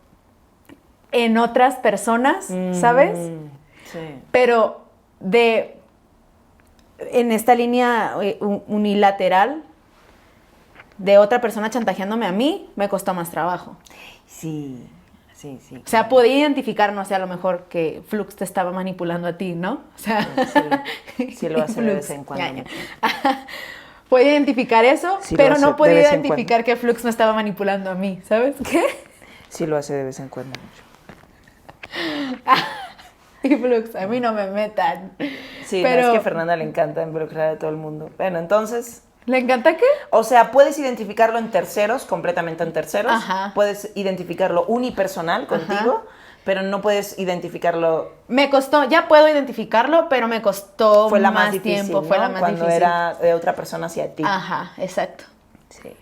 en otras personas, ¿sabes? Sí. Pero en esta línea unilateral de otra persona chantajeándome a mí, me costó más trabajo. Sí. O sea, podía identificar, no sé, a lo mejor que Flux te estaba manipulando a ti, ¿no? O sea, sí lo hace de vez en cuando. Podía identificar eso, sí pero no podía identificar que Flux me estaba manipulando a mí, ¿sabes qué? Sí lo hace de vez en cuando mucho. Y Flux, a mí no me metan. Sí, pero no, es que a Fernanda le encanta involucrar a todo el mundo. Bueno, entonces... ¿Le encanta qué? O sea, puedes identificarlo en terceros, completamente en terceros. Ajá. Puedes identificarlo unipersonal contigo, pero no puedes identificarlo... Me costó, ya puedo identificarlo, pero me costó más difícil, tiempo, ¿no? Fue la más Cuando difícil. Era de otra persona hacia ti. Ajá, exacto. Sí.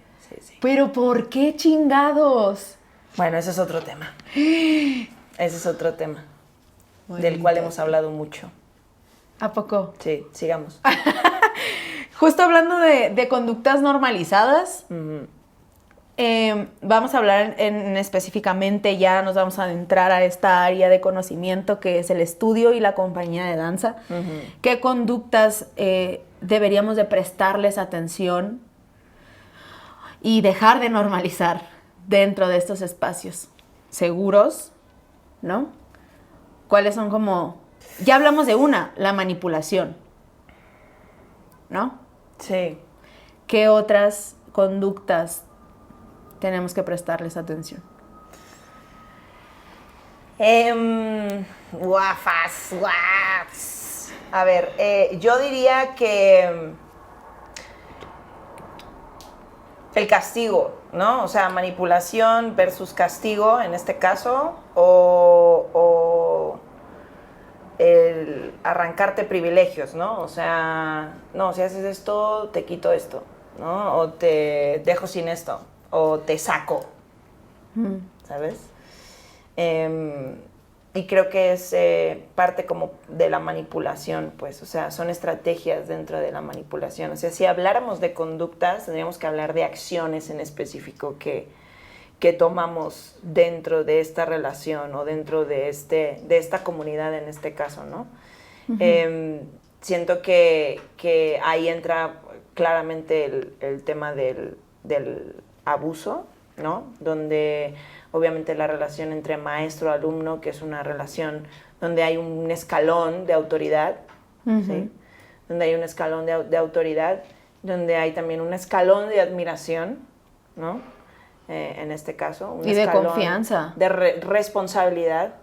Pero ¿por qué chingados? Bueno, ese es otro tema. Ese es otro tema. Muy del cual hemos hablado mucho. ¿A poco? Sí, sigamos. Justo hablando de conductas normalizadas, vamos a hablar específicamente, ya nos vamos a adentrar a esta área de conocimiento que es el estudio y la compañía de danza. ¿Qué conductas deberíamos de prestarles atención y dejar de normalizar dentro de estos espacios seguros, ¿no? ¿Cuáles son como... Ya hablamos de la manipulación, ¿no? Sí. ¿Qué otras conductas tenemos que prestarles atención? Guafas. A ver, yo diría que el castigo, ¿no? O sea, manipulación versus castigo en este caso, o el arrancarte privilegios, ¿no? O sea, no, si haces esto, te quito esto, ¿no? O te dejo sin esto, o te saco, ¿sabes? Y creo que es parte como de la manipulación, pues, o sea, son estrategias dentro de la manipulación. O sea, si habláramos de conductas, tendríamos que hablar de acciones en específico que tomamos dentro de esta relación o dentro de esta comunidad en este caso, ¿no? Siento que ahí entra claramente el tema del abuso, ¿no? Donde obviamente la relación entre maestro-alumno, que es una relación donde hay un escalón de autoridad, ¿sí? Donde hay un escalón de autoridad, donde hay también un escalón de admiración, ¿no? En este caso. Un y de confianza. De responsabilidad.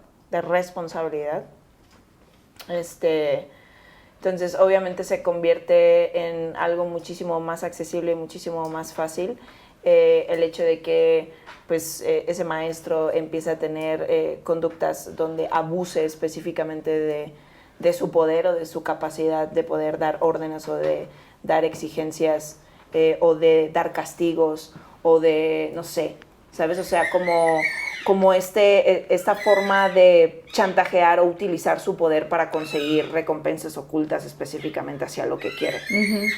Entonces, obviamente se convierte en algo muchísimo más accesible y muchísimo más fácil. El hecho de que pues, ese maestro empiece a tener conductas donde abuse específicamente de su poder o de su capacidad de poder dar órdenes o de dar exigencias o de dar castigos, o de, no sé, ¿sabes? O sea, como esta forma de chantajear o utilizar su poder para conseguir recompensas ocultas específicamente hacia lo que quiere,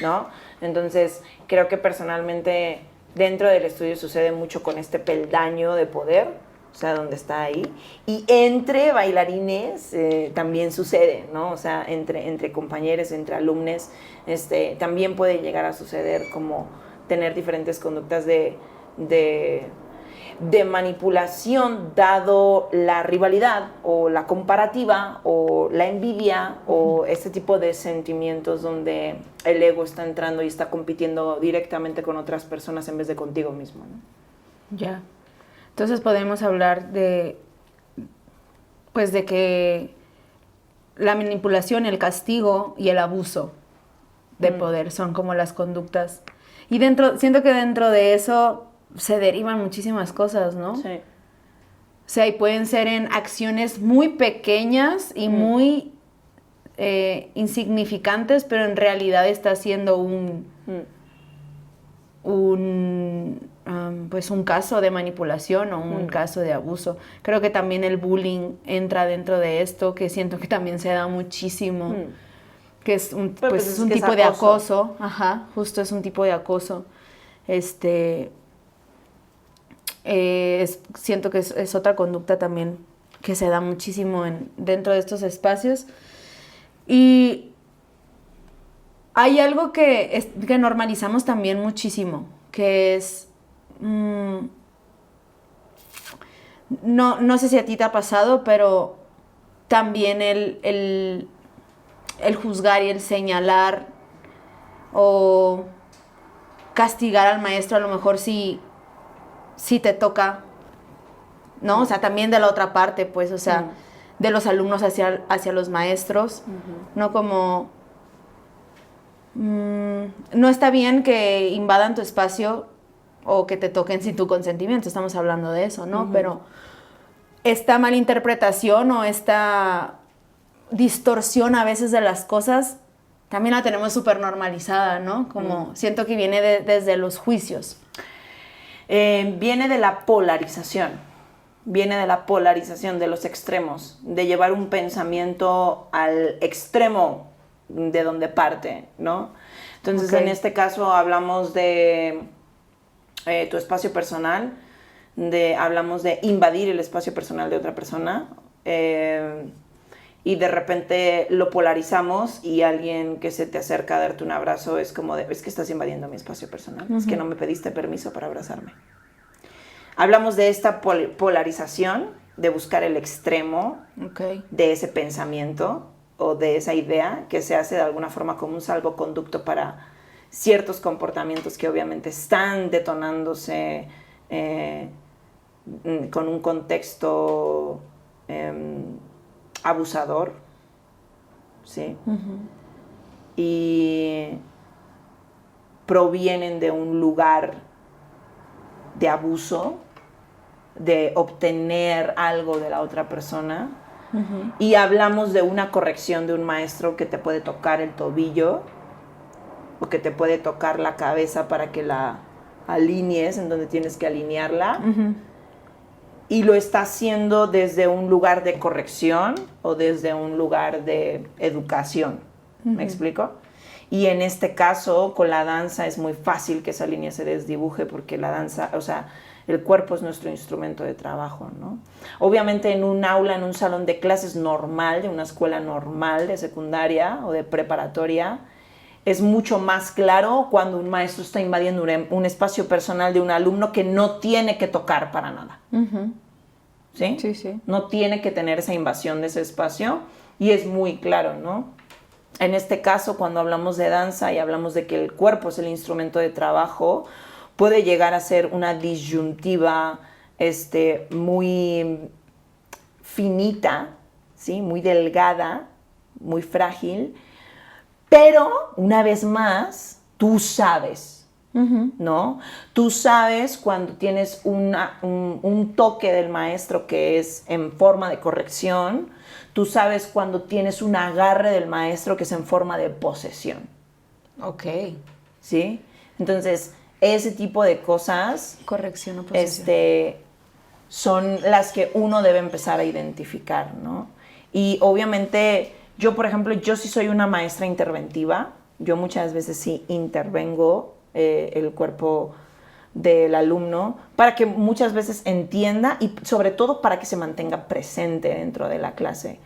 ¿no? Entonces, creo que personalmente dentro del estudio sucede mucho con este peldaño de poder, o sea, donde está ahí. Y entre bailarines también sucede, ¿no? O sea, entre compañeros, entre alumnos, también puede llegar a suceder como tener diferentes conductas de manipulación, dado la rivalidad o la comparativa o la envidia o este tipo de sentimientos donde el ego está entrando y está compitiendo directamente con otras personas en vez de contigo mismo, ¿no? Ya. Entonces podemos hablar de, pues, de que la manipulación, el castigo y el abuso de poder son como las conductas. Y siento que dentro de eso se derivan muchísimas cosas, ¿no? Sí. O sea, y pueden ser en acciones muy pequeñas y muy insignificantes, pero en realidad está siendo pues un caso de manipulación o un caso de abuso. Creo que también el bullying entra dentro de esto, que siento que también se da muchísimo, que es un tipo de acoso. Ajá, justo es un tipo de acoso. Siento que es otra conducta también que se da muchísimo dentro de estos espacios. Y hay algo que normalizamos también muchísimo, que es... no sé si a ti te ha pasado, pero también el juzgar y el señalar o castigar al maestro, a lo mejor si te toca, ¿no? O sea, también de la otra parte, pues, o sea, de los alumnos hacia los maestros, ¿no? Como... no está bien que invadan tu espacio o que te toquen sin tu consentimiento, estamos hablando de eso, ¿no? Pero esta malinterpretación o esta distorsión a veces de las cosas también la tenemos súper normalizada, ¿no? Como siento que viene desde los juicios. Viene de la polarización. Viene de la polarización, de los extremos, de llevar un pensamiento al extremo de donde parte, ¿no? Entonces, en este caso hablamos de tu espacio personal, hablamos de invadir el espacio personal de otra persona, y de repente lo polarizamos y alguien que se te acerca a darte un abrazo es como es que estás invadiendo mi espacio personal, es que no me pediste permiso para abrazarme. Hablamos de esta polarización, de buscar el extremo de ese pensamiento o de esa idea que se hace de alguna forma como un salvoconducto para ciertos comportamientos que obviamente están detonándose con un contexto abusador, ¿sí? Y provienen de un lugar de abuso, de obtener algo de la otra persona. Y hablamos de una corrección de un maestro que te puede tocar el tobillo o que te puede tocar la cabeza para que la alinees en donde tienes que alinearla. Y lo está haciendo desde un lugar de corrección o desde un lugar de educación. ¿Me explico? Y en este caso, con la danza es muy fácil que esa línea se desdibuje porque la danza, o sea, el cuerpo es nuestro instrumento de trabajo, ¿no? Obviamente en un aula, en un salón de clases normal, de una escuela normal, de secundaria o de preparatoria, es mucho más claro cuando un maestro está invadiendo un espacio personal de un alumno que no tiene que tocar para nada. ¿Sí? Sí, sí. No tiene que tener esa invasión de ese espacio y es muy claro, ¿no? En este caso, cuando hablamos de danza y hablamos de que el cuerpo es el instrumento de trabajo, puede llegar a ser una disyuntiva muy finita, ¿sí? Muy delgada, muy frágil, pero una vez más, tú sabes, ¿no? Tú sabes cuando tienes un toque del maestro que es en forma de corrección. Tú sabes cuando tienes un agarre del maestro que es en forma de posesión. Ok. ¿Sí? Entonces, ese tipo de cosas Corrección o posesión. son las que uno debe empezar a identificar, ¿no? Y obviamente, yo, por ejemplo, yo sí soy una maestra interventiva. Yo muchas veces sí intervengo el cuerpo del alumno para que muchas veces entienda y sobre todo para que se mantenga presente dentro de la clase,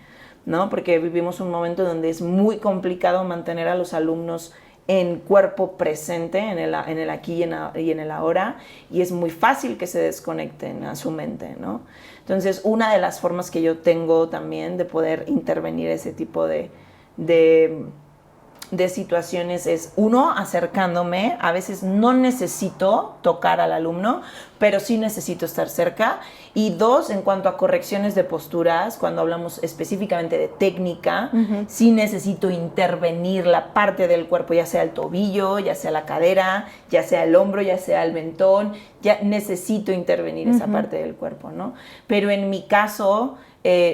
¿no? Porque vivimos un momento donde es muy complicado mantener a los alumnos en cuerpo presente, en el aquí y en el ahora, y es muy fácil que se desconecten a su mente, ¿no? Entonces, una de las formas que yo tengo también de poder intervenir ese tipo de situaciones es, uno, acercándome. A veces no necesito tocar al alumno, pero sí necesito estar cerca. Y dos, en cuanto a correcciones de posturas, cuando hablamos específicamente de técnica, sí necesito intervenir la parte del cuerpo, ya sea el tobillo, ya sea la cadera, ya sea el hombro, ya sea el mentón. Ya necesito intervenir esa parte del cuerpo, ¿no? Pero en mi caso,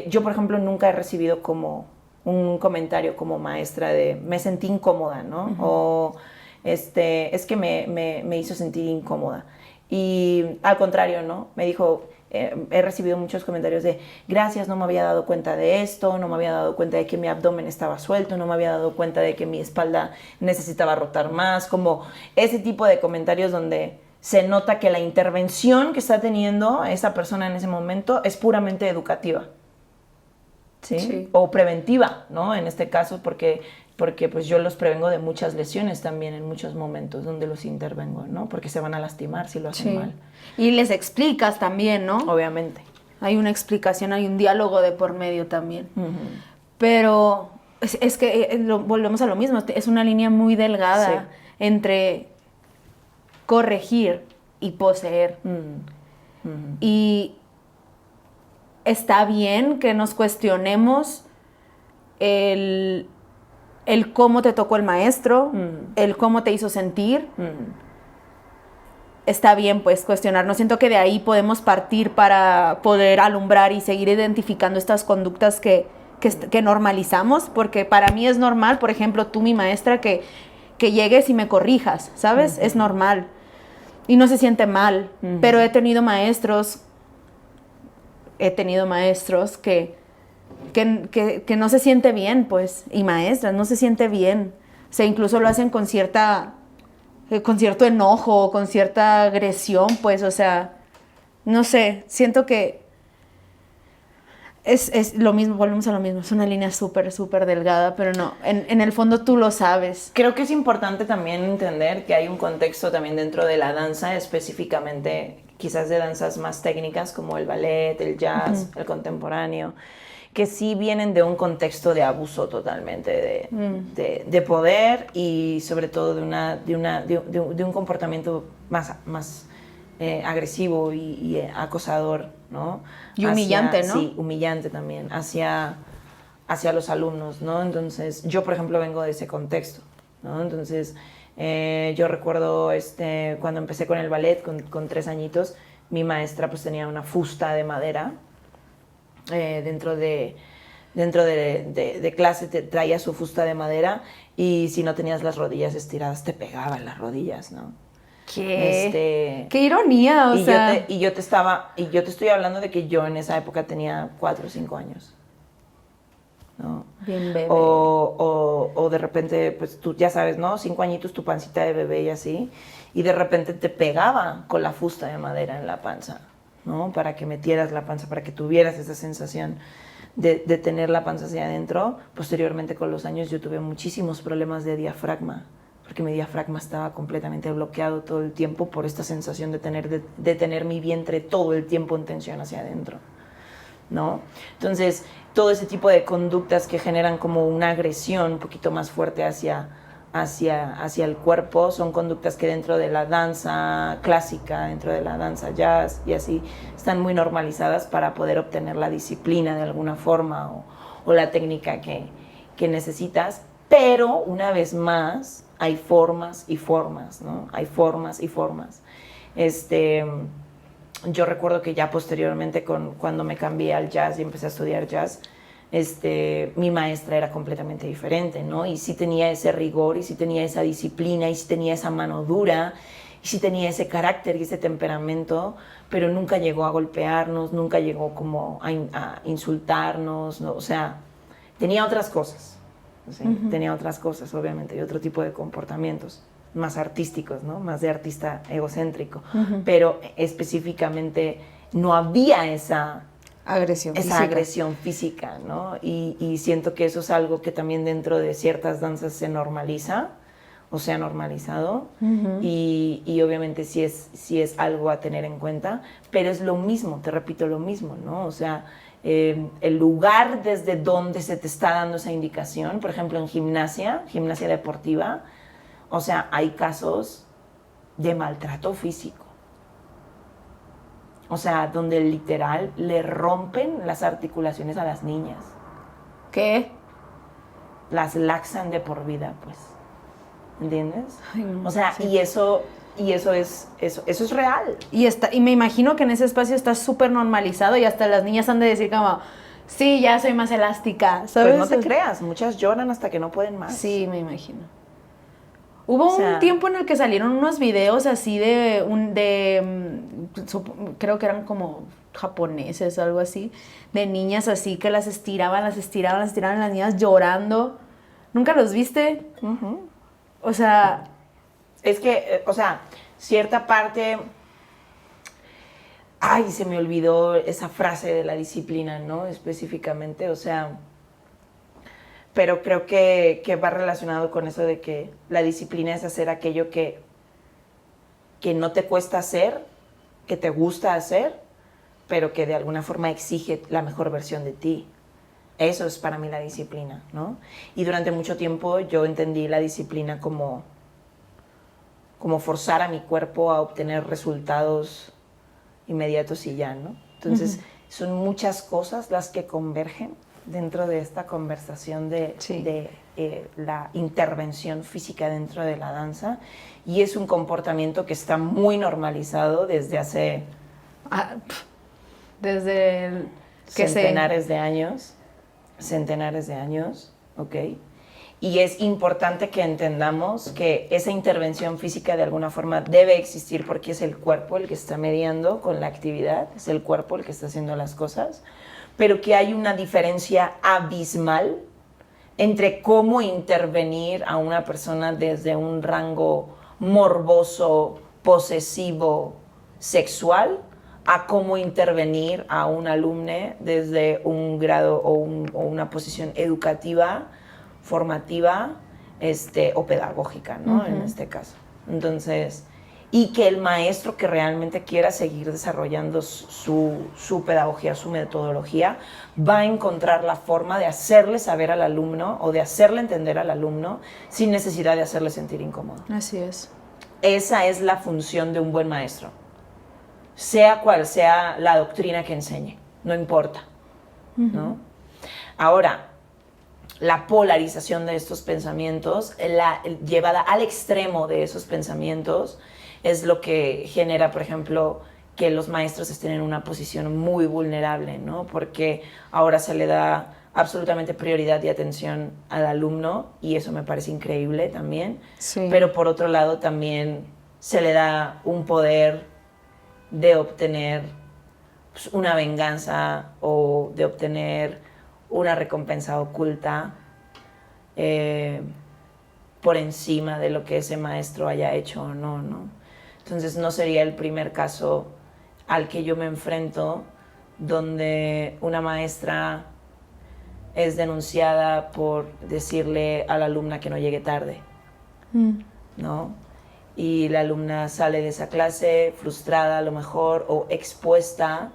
yo, por ejemplo, nunca he recibido como un comentario como maestra de me sentí incómoda, ¿no? O es que me hizo sentir incómoda. Y al contrario, ¿no? Me dijo, he recibido muchos comentarios de gracias, no me había dado cuenta de esto, no me había dado cuenta de que mi abdomen estaba suelto, no me había dado cuenta de que mi espalda necesitaba rotar más, como ese tipo de comentarios donde se nota que la intervención que está teniendo esa persona en ese momento es puramente educativa. ¿Sí? Sí. O preventiva, ¿no? En este caso, porque pues yo los prevengo de muchas lesiones también en muchos momentos donde los intervengo, ¿no? Porque se van a lastimar si lo hacen mal. Y les explicas también, ¿no? Obviamente. Hay una explicación, hay un diálogo de por medio también. Pero es que volvemos a lo mismo, es una línea muy delgada entre corregir y poseer. Y está bien que nos cuestionemos el cómo te tocó el maestro, el cómo te hizo sentir. Está bien, pues, cuestionarnos. Siento que de ahí podemos partir para poder alumbrar y seguir identificando estas conductas que normalizamos, porque para mí es normal, por ejemplo, tú, mi maestra, que llegues y me corrijas, ¿sabes? Es normal. Y no se siente mal, pero he tenido maestros que no se siente bien, pues, y maestras, no se siente bien. O sea, incluso lo hacen con cierto enojo, con cierta agresión, pues, o sea, no sé, siento que es lo mismo, volvemos a lo mismo, es una línea súper, súper delgada, pero no, en el fondo tú lo sabes. Creo que es importante también entender que hay un contexto también dentro de la danza, específicamente quizás de danzas más técnicas como el ballet, el jazz, el contemporáneo, que sí vienen de un contexto de abuso totalmente, de poder y sobre todo de un comportamiento más agresivo y acosador, ¿no? Y humillante, ¿no? Sí, humillante también, hacia los alumnos, ¿no? Entonces, yo, por ejemplo, vengo de ese contexto, ¿no? Entonces, yo recuerdo cuando empecé con el ballet, con 3 añitos, mi maestra pues tenía una fusta de madera dentro de clase, te traía su fusta de madera y si no tenías las rodillas estiradas te pegaba en las rodillas, ¿no? ¡Qué ironía! O sea. Yo te estoy hablando de que yo en esa época tenía 4 o 5 años, ¿no? Bien bebé. O de repente, pues tú ya sabes, ¿no? 5 añitos, tu pancita de bebé y así, y de repente te pegaba con la fusta de madera en la panza, ¿no? Para que metieras la panza, para que tuvieras esa sensación de tener la panza hacia adentro. Posteriormente, con los años, yo tuve muchísimos problemas de diafragma, porque mi diafragma estaba completamente bloqueado todo el tiempo por esta sensación de tener mi vientre todo el tiempo en tensión hacia adentro, ¿no? Entonces, todo ese tipo de conductas que generan como una agresión un poquito más fuerte hacia el cuerpo son conductas que dentro de la danza clásica, dentro de la danza jazz y así, están muy normalizadas para poder obtener la disciplina de alguna forma o la técnica que necesitas. Pero, una vez más, hay formas y formas, ¿no? Hay formas y formas. Yo recuerdo que ya posteriormente, cuando me cambié al jazz y empecé a estudiar jazz, mi maestra era completamente diferente, ¿no? Y sí tenía ese rigor, y sí tenía esa disciplina, y sí tenía esa mano dura, y sí tenía ese carácter y ese temperamento, pero nunca llegó a golpearnos, nunca llegó como a insultarnos, ¿no? O sea, tenía otras cosas, ¿sí? Tenía otras cosas, obviamente, y otro tipo de comportamientos más artísticos, ¿no? Más de artista egocéntrico, pero específicamente no había esa agresión física, ¿no? Y siento que eso es algo que también dentro de ciertas danzas se normaliza, o se ha normalizado, y obviamente sí es algo a tener en cuenta, pero es lo mismo, te repito, lo mismo, ¿no? O sea, el lugar desde donde se te está dando esa indicación, por ejemplo, en gimnasia deportiva, o sea, hay casos de maltrato físico. O sea, donde literal le rompen las articulaciones a las niñas. ¿Qué? Las laxan de por vida, pues. ¿Entiendes? Ay, no, o sea, sí. y eso es real. Y me imagino que en ese espacio está súper normalizado y hasta las niñas han de decir como, sí, ya soy más elástica, ¿sabes? Pues no te creas, muchas lloran hasta que no pueden más. Sí, me imagino. Hubo un tiempo en el que salieron unos videos así creo que eran como japoneses o algo así, de niñas así que las estiraban, las niñas llorando. ¿Nunca los viste? O sea... Es que, o sea, cierta parte... Ay, se me olvidó esa frase de la disciplina, ¿no? Específicamente, o sea... Pero creo que va relacionado con eso de que la disciplina es hacer aquello que no te cuesta hacer, que te gusta hacer, pero que de alguna forma exige la mejor versión de ti. Eso es para mí la disciplina, ¿no? Y durante mucho tiempo yo entendí la disciplina como forzar a mi cuerpo a obtener resultados inmediatos y ya, ¿no? Entonces, son muchas cosas las que convergen dentro de esta conversación de la intervención física dentro de la danza, y es un comportamiento que está muy normalizado desde hace centenares de años, ¿ok? Y es importante que entendamos que esa intervención física de alguna forma debe existir porque es el cuerpo el que está mediando con la actividad, es el cuerpo el que está haciendo las cosas, pero que hay una diferencia abismal entre cómo intervenir a una persona desde un rango morboso, posesivo, sexual, a cómo intervenir a un alumne desde un grado o una posición educativa, formativa, o pedagógica, ¿no? En este caso. Entonces... Y que el maestro que realmente quiera seguir desarrollando su pedagogía, su metodología, va a encontrar la forma de hacerle saber al alumno o de hacerle entender al alumno sin necesidad de hacerle sentir incómodo. Así es. Esa es la función de un buen maestro. Sea cual sea la doctrina que enseñe, no importa, ¿no? Ahora, la polarización de estos pensamientos, la llevada al extremo de esos pensamientos, es lo que genera, por ejemplo, que los maestros estén en una posición muy vulnerable, ¿no? Porque ahora se le da absolutamente prioridad y atención al alumno, y eso me parece increíble también. Sí. Pero por otro lado también se le da un poder de obtener pues, una venganza o de obtener una recompensa oculta por encima de lo que ese maestro haya hecho o no, ¿no? Entonces no sería el primer caso al que yo me enfrento donde una maestra es denunciada por decirle a la alumna que no llegue tarde, ¿no? Y la alumna sale de esa clase frustrada a lo mejor o expuesta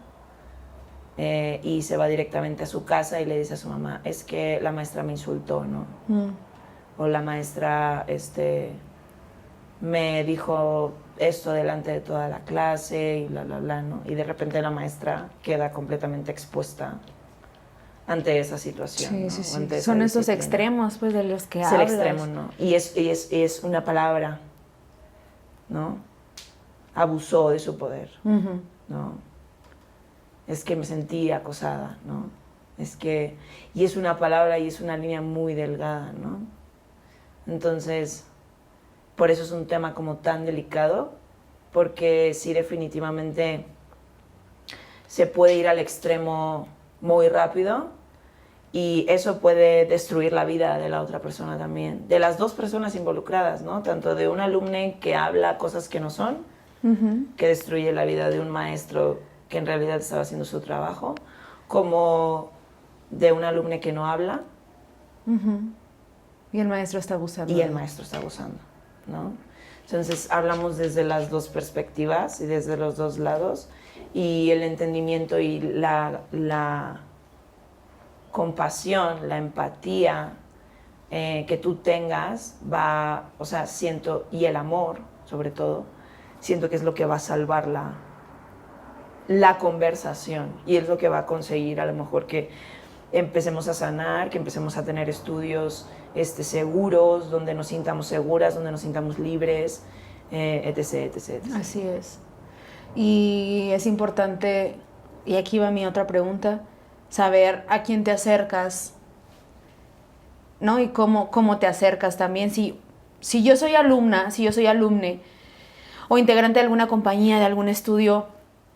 y se va directamente a su casa y le dice a su mamá, es que la maestra me insultó, ¿no? O la maestra me dijo esto delante de toda la clase y bla, bla, bla, ¿no? Y de repente la maestra queda completamente expuesta ante esa situación, sí, ¿no? sí. Ante Son esa esos disciplina. extremos, pues, de los que es hablas. Es el extremo, ¿no? Y es una palabra, ¿no? Abusó de su poder, ¿no? Es que me sentí acosada, ¿no? Y es una palabra y es una línea muy delgada, ¿no? Entonces, por eso es un tema como tan delicado, porque sí definitivamente se puede ir al extremo muy rápido y eso puede destruir la vida de la otra persona también, de las dos personas involucradas, ¿no? Tanto de un alumne que habla cosas que no son, que destruye la vida de un maestro que en realidad estaba haciendo su trabajo, como de un alumne que no habla. Y el maestro está abusando. Y el maestro está abusando, ¿no? Entonces hablamos desde las dos perspectivas y desde los dos lados, y el entendimiento y la compasión, la empatía que tú tengas va, o sea, siento, y el amor sobre todo, siento que es lo que va a salvar la conversación, y es lo que va a conseguir a lo mejor que empecemos a sanar, que empecemos a tener estudios seguros, donde nos sintamos seguras, donde nos sintamos libres, etc, etc, etc. Así es. Y es importante, y aquí va mi otra pregunta, saber a quién te acercas, ¿no? Y cómo te acercas también. Si yo soy alumna, si yo soy alumne o integrante de alguna compañía, de algún estudio,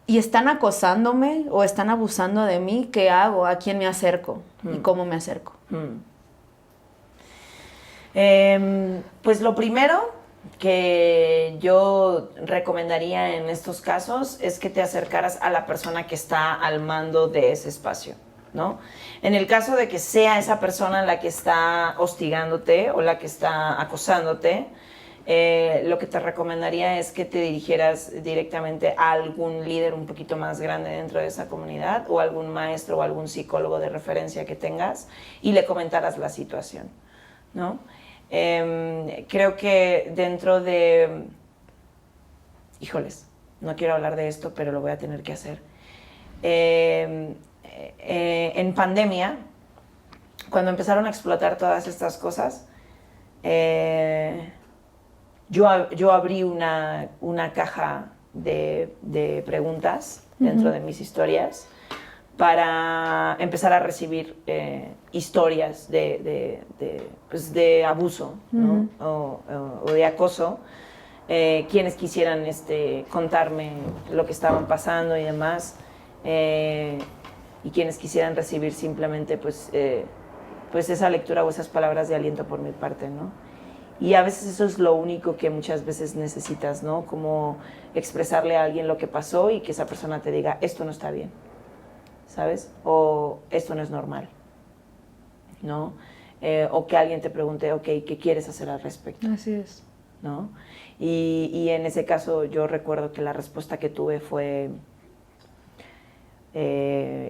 y están acosándome o están abusando de mí, ¿qué hago? ¿A quién me acerco? ¿Y cómo me acerco? Pues lo primero que yo recomendaría en estos casos es que te acercaras a la persona que está al mando de ese espacio, ¿no? En el caso de que sea esa persona la que está hostigándote o la que está acosándote, lo que te recomendaría es que te dirigieras directamente a algún líder un poquito más grande dentro de esa comunidad, o algún maestro o algún psicólogo de referencia que tengas, y le comentaras la situación, ¿no? Creo que dentro de... Híjoles, no quiero hablar de esto, pero lo voy a tener que hacer. En pandemia, cuando empezaron a explotar todas estas cosas, yo abrí una caja de preguntas dentro de mis historias para empezar a recibir historias pues de abuso, ¿no? o de acoso, quienes quisieran contarme lo que estaban pasando y demás, y quienes quisieran recibir simplemente pues esa lectura o esas palabras de aliento por mi parte, ¿no? Y a veces eso es lo único que muchas veces necesitas, ¿no? Como expresarle a alguien lo que pasó y que esa persona te diga, esto no está bien, ¿sabes? O esto no es normal, ¿no? O que alguien te pregunte, ok, ¿qué quieres hacer al respecto? Así es. ¿No? Y en ese caso yo recuerdo que la respuesta que tuve fue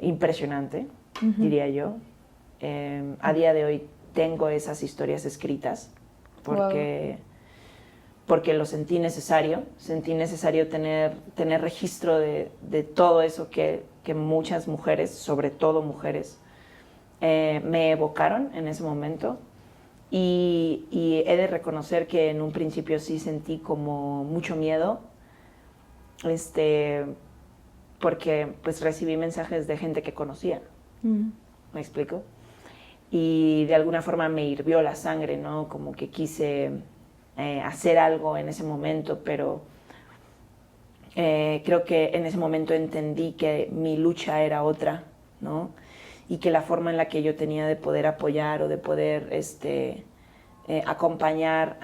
impresionante, diría yo. A día de hoy tengo esas historias escritas porque lo sentí necesario tener registro de todo eso que muchas mujeres, sobre todo mujeres, me evocaron en ese momento, y he de reconocer que en un principio sí sentí como mucho miedo, porque pues recibí mensajes de gente que conocía, ¿me explico? Y de alguna forma me hirvió la sangre, ¿no? Como que quise hacer algo en ese momento, pero creo que en ese momento entendí que mi lucha era otra, ¿no? Y que la forma en la que yo tenía de poder apoyar o de poder acompañar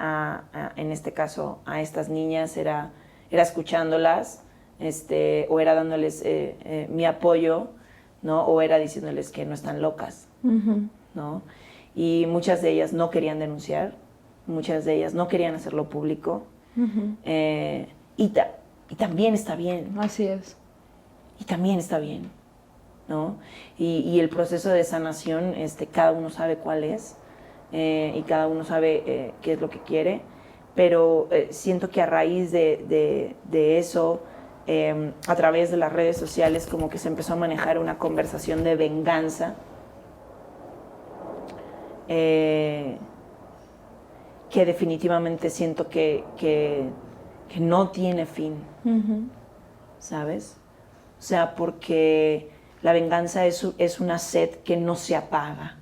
en este caso a estas niñas era escuchándolas, o era dándoles mi apoyo, ¿no? O era diciéndoles que no están locas, ¿no? Y muchas de ellas no querían denunciar, muchas de ellas no querían hacerlo público, y también está bien. Así es. Y también está bien, ¿no? Y el proceso de sanación, cada uno sabe cuál es, y cada uno sabe qué es lo que quiere, pero siento que a raíz de eso, a través de las redes sociales, como que se empezó a manejar una conversación de venganza, que definitivamente siento que no tiene fin, ¿sabes? O sea, porque La venganza es una sed que no se apaga,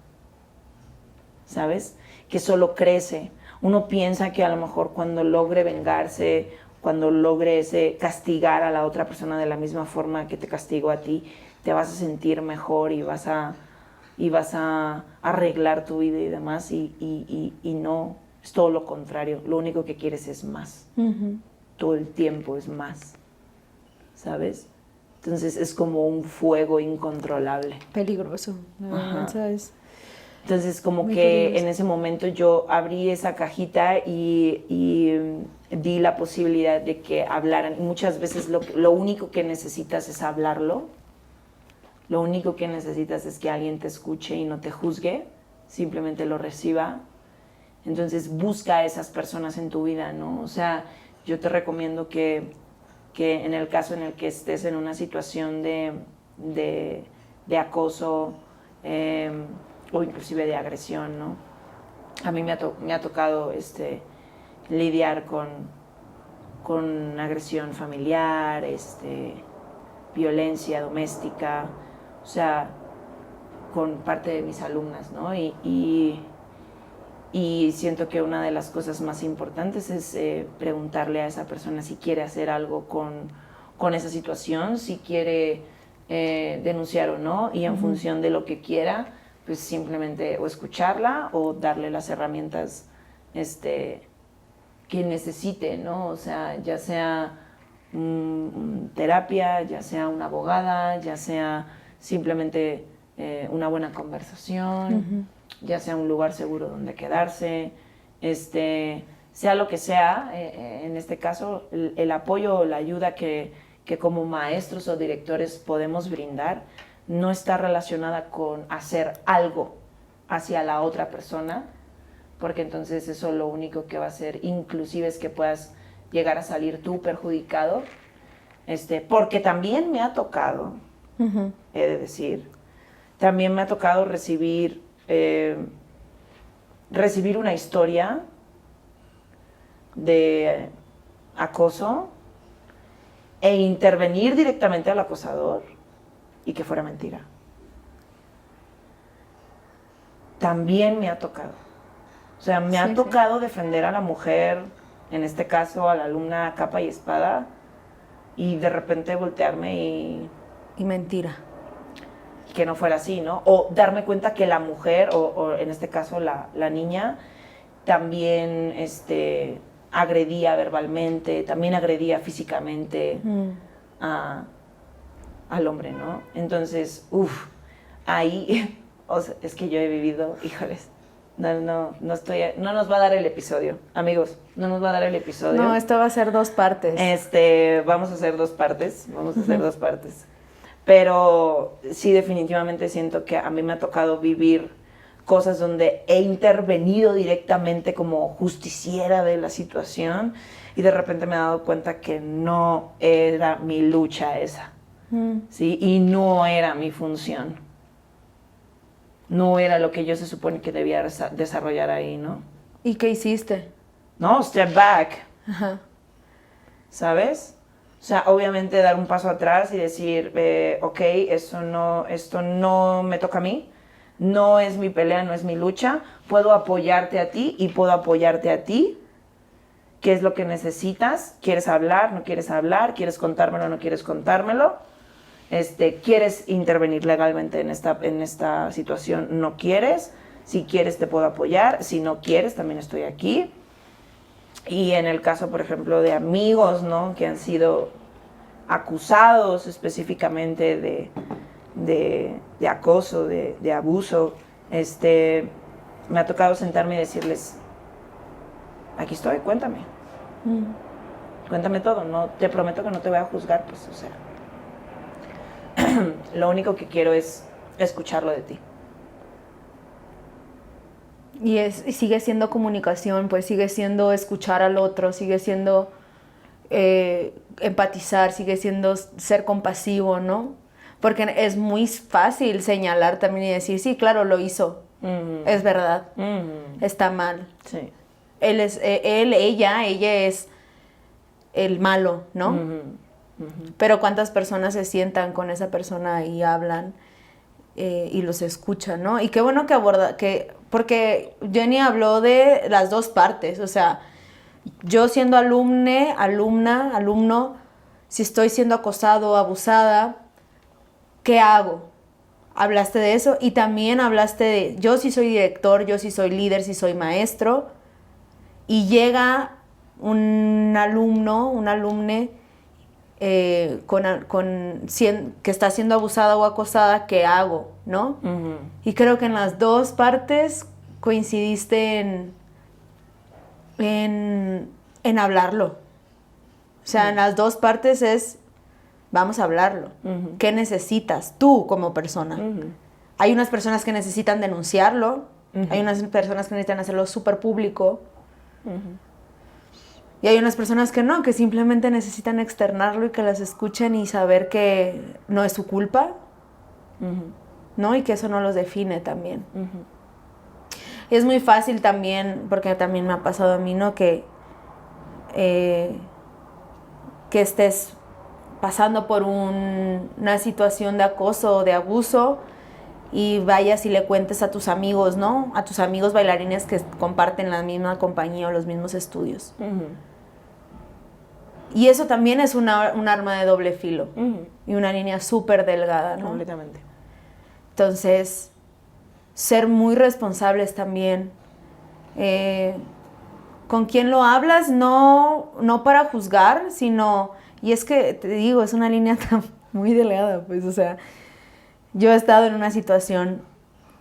¿sabes? Que solo crece. Uno piensa que a lo mejor cuando logre vengarse, cuando logre castigar a la otra persona de la misma forma que te castigó a ti, te vas a sentir mejor y vas a arreglar tu vida y demás, y no, es todo lo contrario. Lo único que quieres es más. Todo el tiempo es más, ¿sabes? Entonces es como un fuego incontrolable. Peligroso. La venganza es... Entonces como muy que peligroso. en ese momento yo abrí esa cajita y di la posibilidad de que hablaran. Y muchas veces lo único que necesitas es hablarlo. Lo único que necesitas es que alguien te escuche y no te juzgue, simplemente lo reciba. Entonces busca a esas personas en tu vida, ¿no? O sea, yo te recomiendo que en el caso en el que estés en una situación de acoso o inclusive de agresión, ¿no? A mí me ha tocado lidiar con agresión familiar, violencia doméstica, o sea, con parte de mis alumnas, ¿no? Y siento que una de las cosas más importantes es preguntarle a esa persona si quiere hacer algo con esa situación, si quiere denunciar o no, y en función de lo que quiera, pues simplemente o escucharla o darle las herramientas que necesite, ¿no? O sea, ya sea terapia, ya sea una abogada, ya sea simplemente una buena conversación, ya sea un lugar seguro donde quedarse, sea lo que sea, en este caso, el apoyo o la ayuda que como maestros o directores podemos brindar no está relacionada con hacer algo hacia la otra persona, porque entonces eso lo único que va a hacer inclusive es que puedas llegar a salir tú perjudicado, porque también me ha tocado, he de decir, también me ha tocado recibir una historia de acoso e intervenir directamente al acosador y que fuera mentira. También me ha tocado. O sea, me ha tocado defender a la mujer, en este caso a la alumna capa y espada, y de repente voltearme y mentira. Que no fuera así, ¿no? O darme cuenta que la mujer, o en este caso la niña, también agredía verbalmente, también agredía físicamente al hombre, ¿no? Entonces, ahí, o sea, es que yo he vivido, híjoles, no nos va a dar el episodio, amigos, no nos va a dar el episodio. No, esto va a ser 2 partes. Vamos a hacer 2 partes, pero sí definitivamente siento que a mí me ha tocado vivir cosas donde he intervenido directamente como justiciera de la situación y de repente me he dado cuenta que no era mi lucha esa, ¿sí? Y no era mi función. No era lo que yo se supone que debía desarrollar ahí, ¿no? ¿Y qué hiciste? No, step back. ¿Sabes? O sea, obviamente dar un paso atrás y decir, ok, esto no me toca a mí, no es mi pelea, no es mi lucha, puedo apoyarte a ti y puedo apoyarte a ti. ¿Qué es lo que necesitas? ¿Quieres hablar? ¿No quieres hablar? ¿Quieres contármelo? ¿No quieres contármelo? ¿Quieres intervenir legalmente en esta situación? ¿No quieres? Si quieres te puedo apoyar, si no quieres también estoy aquí. Y en el caso, por ejemplo, de amigos, ¿no? Que han sido acusados específicamente de acoso, de abuso, me ha tocado sentarme y decirles, aquí estoy, cuéntame. Cuéntame todo, no te prometo que no te voy a juzgar, pues, o sea. Lo único que quiero es escucharlo de ti. Y sigue siendo comunicación, pues sigue siendo escuchar al otro, sigue siendo empatizar, sigue siendo ser compasivo, ¿no? Porque es muy fácil señalar también y decir, sí, claro, lo hizo, es verdad, está mal. Sí. Ella es el malo, ¿no? Pero cuántas personas se sientan con esa persona y hablan y los escuchan, ¿no? Y qué bueno porque Jenny habló de las dos partes, o sea, yo siendo alumno, si estoy siendo acosado o abusada, ¿qué hago? Hablaste de eso y también hablaste de, yo sí soy director, yo sí soy líder, sí soy maestro, y llega un alumno, un alumne que está siendo abusada o acosada, ¿qué hago? ¿No? Y creo que en las dos partes coincidiste en hablarlo. O sea, en las dos partes vamos a hablarlo. ¿Qué necesitas tú como persona? Hay unas personas que necesitan denunciarlo, hay unas personas que necesitan hacerlo súper público, y hay unas personas que no, que simplemente necesitan externarlo y que las escuchen y saber que no es su culpa, ¿no? Y que eso no los define también. Y es muy fácil también, porque también me ha pasado a mí, ¿no? Que estés pasando por una situación de acoso o de abuso y vayas y le cuentes a tus amigos, ¿no? A tus amigos bailarines que comparten la misma compañía o los mismos estudios. Y eso también es un arma de doble filo y una línea súper delgada, ¿no? Completamente. Entonces, ser muy responsables también. ¿Con quién lo hablas? No para juzgar, sino... Y es que, te digo, es una línea muy delgada, pues, o sea... Yo he estado en una situación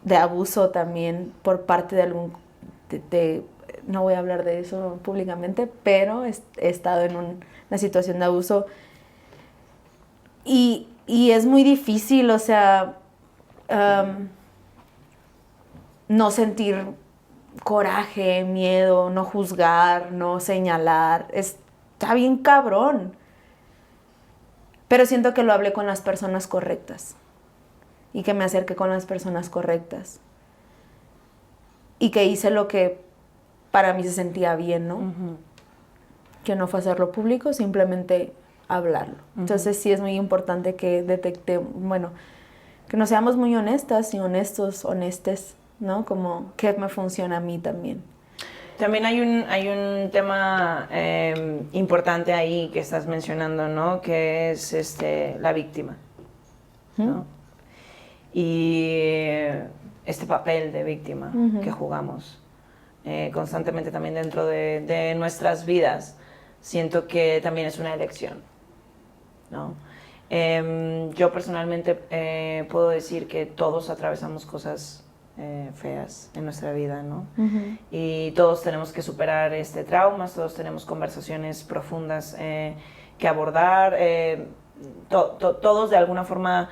de abuso también por parte de algún... no voy a hablar de eso públicamente, pero he estado en una situación de abuso. Y es muy difícil, o sea... no sentir coraje, miedo, no juzgar, no señalar. Está bien cabrón. Pero siento que lo hablé con las personas correctas. Y que me acerqué con las personas correctas. Y que hice lo que para mí se sentía bien, ¿no? Que no fue hacerlo público, simplemente hablarlo. Entonces sí es muy importante que que nos seamos muy honestas y honestes, ¿no? Como qué me funciona a mí también. También hay un tema importante ahí que estás mencionando, ¿no? Que es la víctima, ¿no? Y este papel de víctima que jugamos constantemente también dentro de nuestras vidas, siento que también es una elección, ¿no? Yo personalmente puedo decir que todos atravesamos cosas feas en nuestra vida, ¿no? Y todos tenemos que superar traumas, todos tenemos conversaciones profundas que abordar, todos de alguna forma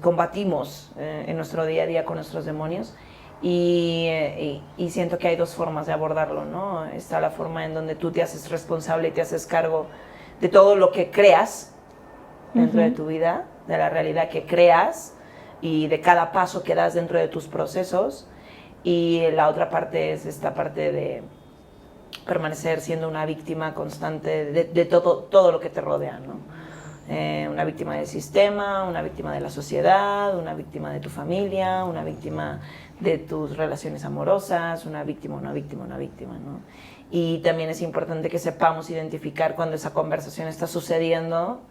combatimos en nuestro día a día con nuestros demonios y siento que hay dos formas de abordarlo, ¿no? Está la forma en donde tú te haces responsable y te haces cargo de todo lo que creas dentro de tu vida, de la realidad que creas y de cada paso que das dentro de tus procesos, y la otra parte es esta parte de permanecer siendo una víctima constante de todo lo que te rodea, ¿no? Una víctima del sistema, una víctima de la sociedad, una víctima de tu familia, una víctima de tus relaciones amorosas, una víctima, ¿no? Y también es importante que sepamos identificar cuando esa conversación está sucediendo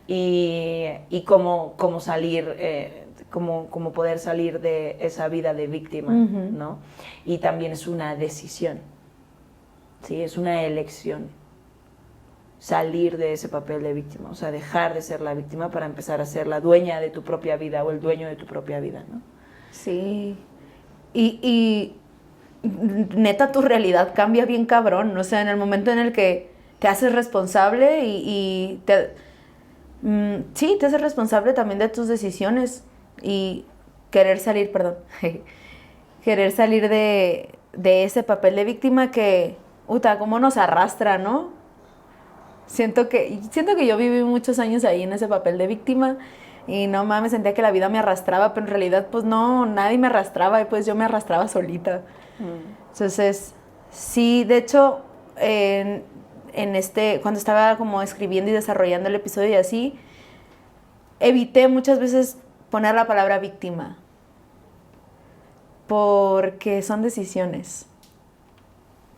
y cómo salir, cómo poder salir de esa vida de víctima, ¿no? Y también es una decisión, ¿sí? Es una elección salir de ese papel de víctima, o sea, dejar de ser la víctima para empezar a ser la dueña de tu propia vida o el dueño de tu propia vida, ¿no? Sí, y neta tu realidad cambia bien cabrón, o sea, en el momento en el que te haces responsable y te haces responsable también de tus decisiones y querer salir de ese papel de víctima que, cómo nos arrastra, ¿no? Siento que yo viví muchos años ahí en ese papel de víctima y no mames, sentía que la vida me arrastraba, pero en realidad pues no, nadie me arrastraba y pues yo me arrastraba solita. Entonces, sí, de hecho, cuando estaba como escribiendo y desarrollando el episodio y así, evité muchas veces poner la palabra víctima, porque son decisiones.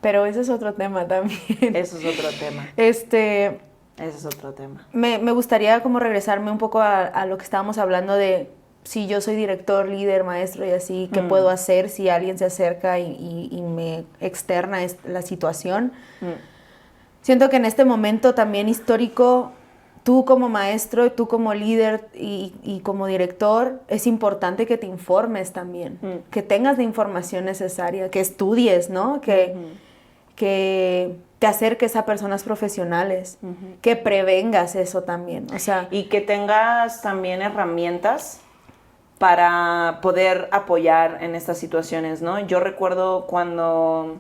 Pero ese es otro tema también. Eso es otro tema. Ese es otro tema. Me gustaría como regresarme un poco a lo que estábamos hablando de si yo soy director, líder, maestro y así, ¿qué puedo hacer si alguien se acerca y me externa la situación? Siento que en este momento también histórico, tú como maestro, tú como líder y como director, es importante que te informes también, que tengas la información necesaria, que estudies, ¿no? Que te acerques a personas profesionales, que prevengas eso también, o sea... Y que tengas también herramientas para poder apoyar en estas situaciones, ¿no? Yo recuerdo cuando...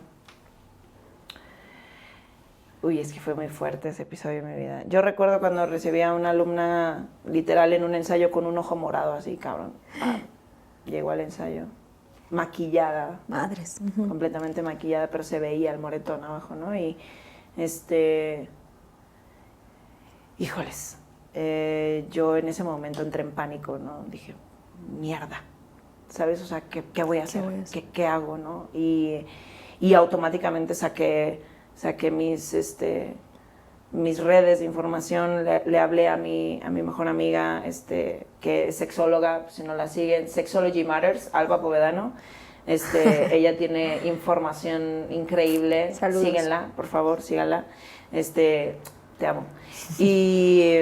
Uy, es que fue muy fuerte ese episodio de mi vida. Yo recuerdo cuando recibí a una alumna literal en un ensayo con un ojo morado así, cabrón. Llegó al ensayo maquillada. Madres. Completamente maquillada, pero se veía el moretón abajo, ¿no? Y híjoles, yo en ese momento entré en pánico, ¿no? Dije, mierda, ¿sabes? O sea, ¿qué voy a hacer? ¿Qué hago, no? Y automáticamente saqué mis redes de información, le hablé a mi mejor amiga, que es sexóloga, si no la siguen, Sexology Matters, Alba Povedano. Ella tiene información increíble. Saludos. Síguenla, por favor, síganla. Te amo. Y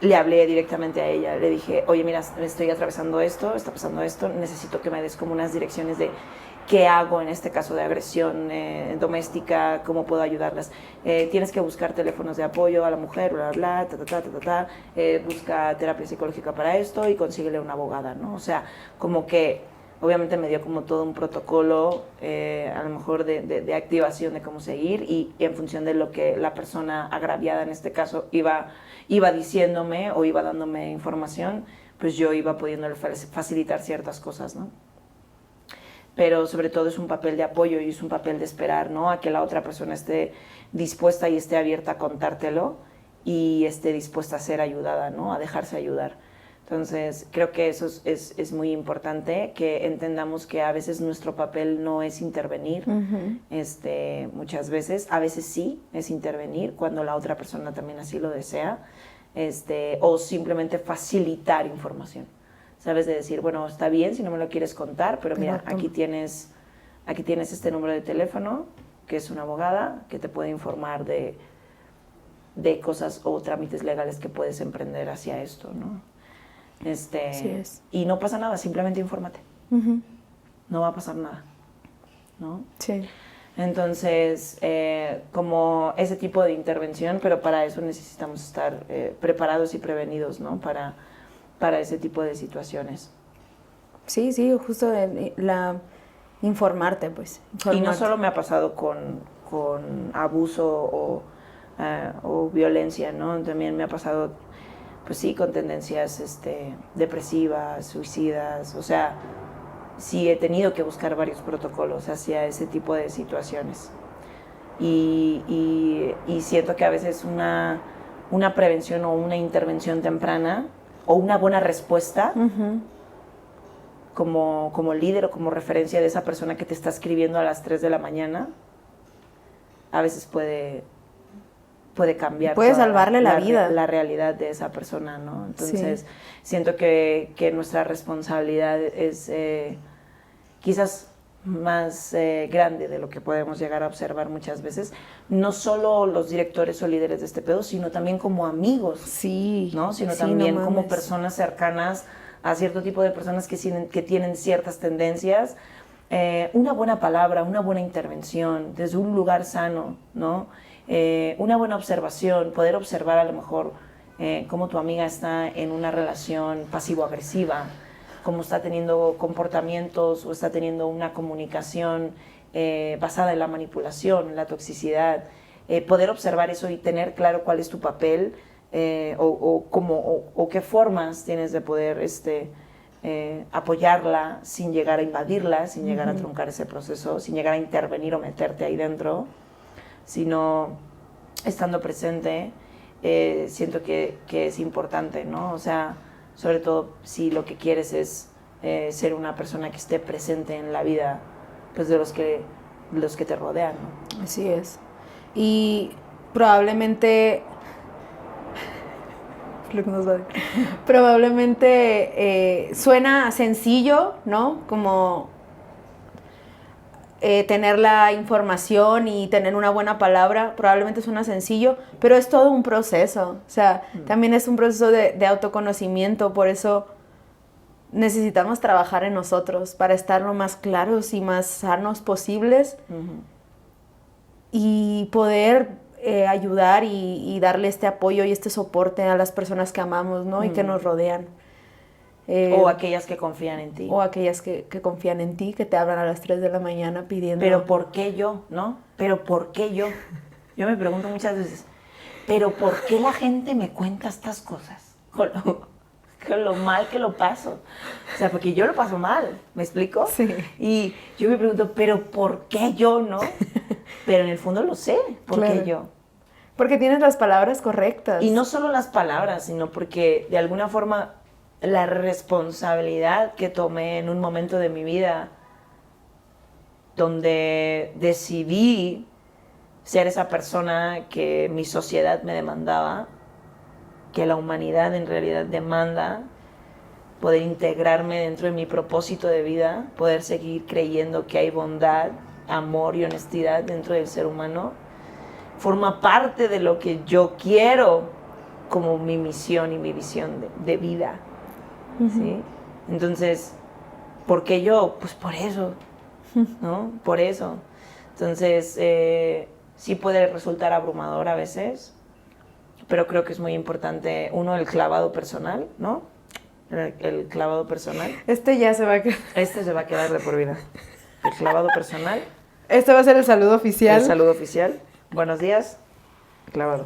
le hablé directamente a ella. Le dije, oye, mira, estoy atravesando esto, está pasando esto, necesito que me des como unas direcciones de qué hago en este caso de agresión doméstica, cómo puedo ayudarlas. Tienes que buscar teléfonos de apoyo a la mujer, bla, bla, bla, busca terapia psicológica para esto y consíguele una abogada, ¿no? O sea, como que obviamente me dio como todo un protocolo, a lo mejor de activación de cómo seguir y en función de lo que la persona agraviada en este caso iba diciéndome o iba dándome información, pues yo iba pudiéndole facilitar ciertas cosas, ¿no? Pero sobre todo es un papel de apoyo y es un papel de esperar, ¿no? A que la otra persona esté dispuesta y esté abierta a contártelo y esté dispuesta a ser ayudada, ¿no? A dejarse ayudar. Entonces, creo que eso es muy importante, que entendamos que a veces nuestro papel no es intervenir, muchas veces, a veces sí es intervenir cuando la otra persona también así lo desea, o simplemente facilitar información. ¿Sabes? De decir, bueno, está bien si no me lo quieres contar, pero mira, aquí tienes este número de teléfono, que es una abogada, que te puede informar de cosas o trámites legales que puedes emprender hacia esto, ¿no? Así es. Y no pasa nada, simplemente infórmate. No va a pasar nada, ¿no? Sí. Entonces, como ese tipo de intervención, pero para eso necesitamos estar preparados y prevenidos, ¿no? Para ese tipo de situaciones. Sí, justo informarte, pues. Y no solo me ha pasado con abuso o violencia, ¿no? También me ha pasado, pues sí, con tendencias depresivas, suicidas. O sea, sí he tenido que buscar varios protocolos hacia ese tipo de situaciones. Y siento que a veces una prevención o una intervención temprana o una buena respuesta como líder o como referencia de esa persona que te está escribiendo a las 3 de la mañana, a veces puede cambiar. Puede salvarle la vida. La realidad de esa persona, ¿no? Entonces, siento que nuestra responsabilidad es quizás más grande de lo que podemos llegar a observar muchas veces, no solo los directores o líderes de este pedo, sino también como amigos, ¿no? Sino también como personas cercanas a cierto tipo de personas que tienen ciertas tendencias. Una buena palabra, una buena intervención desde un lugar sano, ¿no? Una buena observación, poder observar a lo mejor cómo tu amiga está en una relación pasivo-agresiva, cómo está teniendo comportamientos o está teniendo una comunicación basada en la manipulación, en la toxicidad. Poder observar eso y tener claro cuál es tu papel o qué formas tienes de poder apoyarla sin llegar a invadirla, sin llegar a truncar ese proceso, sin llegar a intervenir o meterte ahí dentro, sino estando presente, siento que es importante, ¿no? O sea, sobre todo si lo que quieres es ser una persona que esté presente en la vida, pues de los que te rodean, ¿no? Así es. Y probablemente suena sencillo, ¿no? Como tener la información y tener una buena palabra, probablemente suena sencillo, pero es todo un proceso. O sea, también es un proceso de autoconocimiento, por eso necesitamos trabajar en nosotros para estar lo más claros y más sanos posibles y poder ayudar y darle este apoyo y este soporte a las personas que amamos, ¿no? Y que nos rodean. O aquellas que confían en ti. O aquellas que confían en ti, que te hablan a las 3 de la mañana pidiendo... Pero ¿por qué yo, no? ¿Pero por qué yo? Yo me pregunto muchas veces, ¿pero por qué la gente me cuenta estas cosas? Con lo mal que lo paso. O sea, porque yo lo paso mal, ¿me explico? Sí. Y yo me pregunto, ¿pero por qué yo, no? Pero en el fondo lo sé, ¿por qué yo? Porque tienes las palabras correctas. Y no solo las palabras, sino porque de alguna forma la responsabilidad que tomé en un momento de mi vida donde decidí ser esa persona que mi sociedad me demandaba, que la humanidad en realidad demanda, poder integrarme dentro de mi propósito de vida, poder seguir creyendo que hay bondad, amor y honestidad dentro del ser humano, forma parte de lo que yo quiero como mi misión y mi visión de vida. ¿Sí? Entonces, ¿por qué yo? Pues por eso, ¿no? Por eso. Entonces, sí puede resultar abrumador a veces, pero creo que es muy importante, uno, el clavado personal, ¿no? El clavado personal. Ya se va a quedar. Este se va a quedar de por vida. El clavado personal. Este va a ser el saludo oficial. El saludo oficial. Buenos días. Clavado.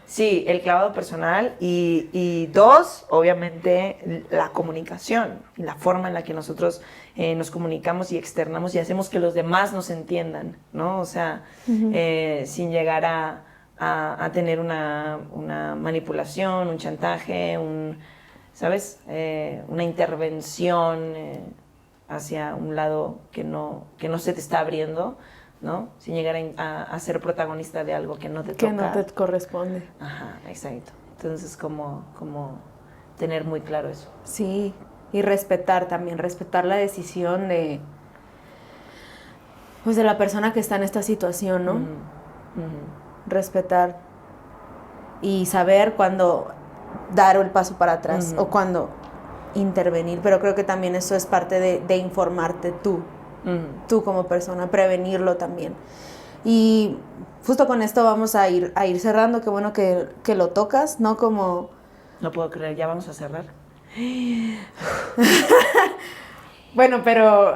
Sí, el clavado personal y dos, obviamente, la comunicación, la forma en la que nosotros nos comunicamos y externamos y hacemos que los demás nos entiendan, ¿no? O sea, sin llegar a tener una manipulación, un chantaje, ¿sabes? Una intervención hacia un lado que no se te está abriendo, ¿no? Sin llegar a ser protagonista de algo que no te toca. Que no te corresponde. Ajá, exacto. Entonces, como tener muy claro eso. Sí, y respetar también, respetar la decisión de la persona que está en esta situación, ¿no? Respetar y saber cuándo dar el paso para atrás o cuándo intervenir, pero creo que también eso es parte de informarte tú como persona, prevenirlo también. Y justo con esto vamos a ir cerrando, qué bueno que lo tocas, ¿no? Como... No puedo creer, ya vamos a cerrar. Bueno, pero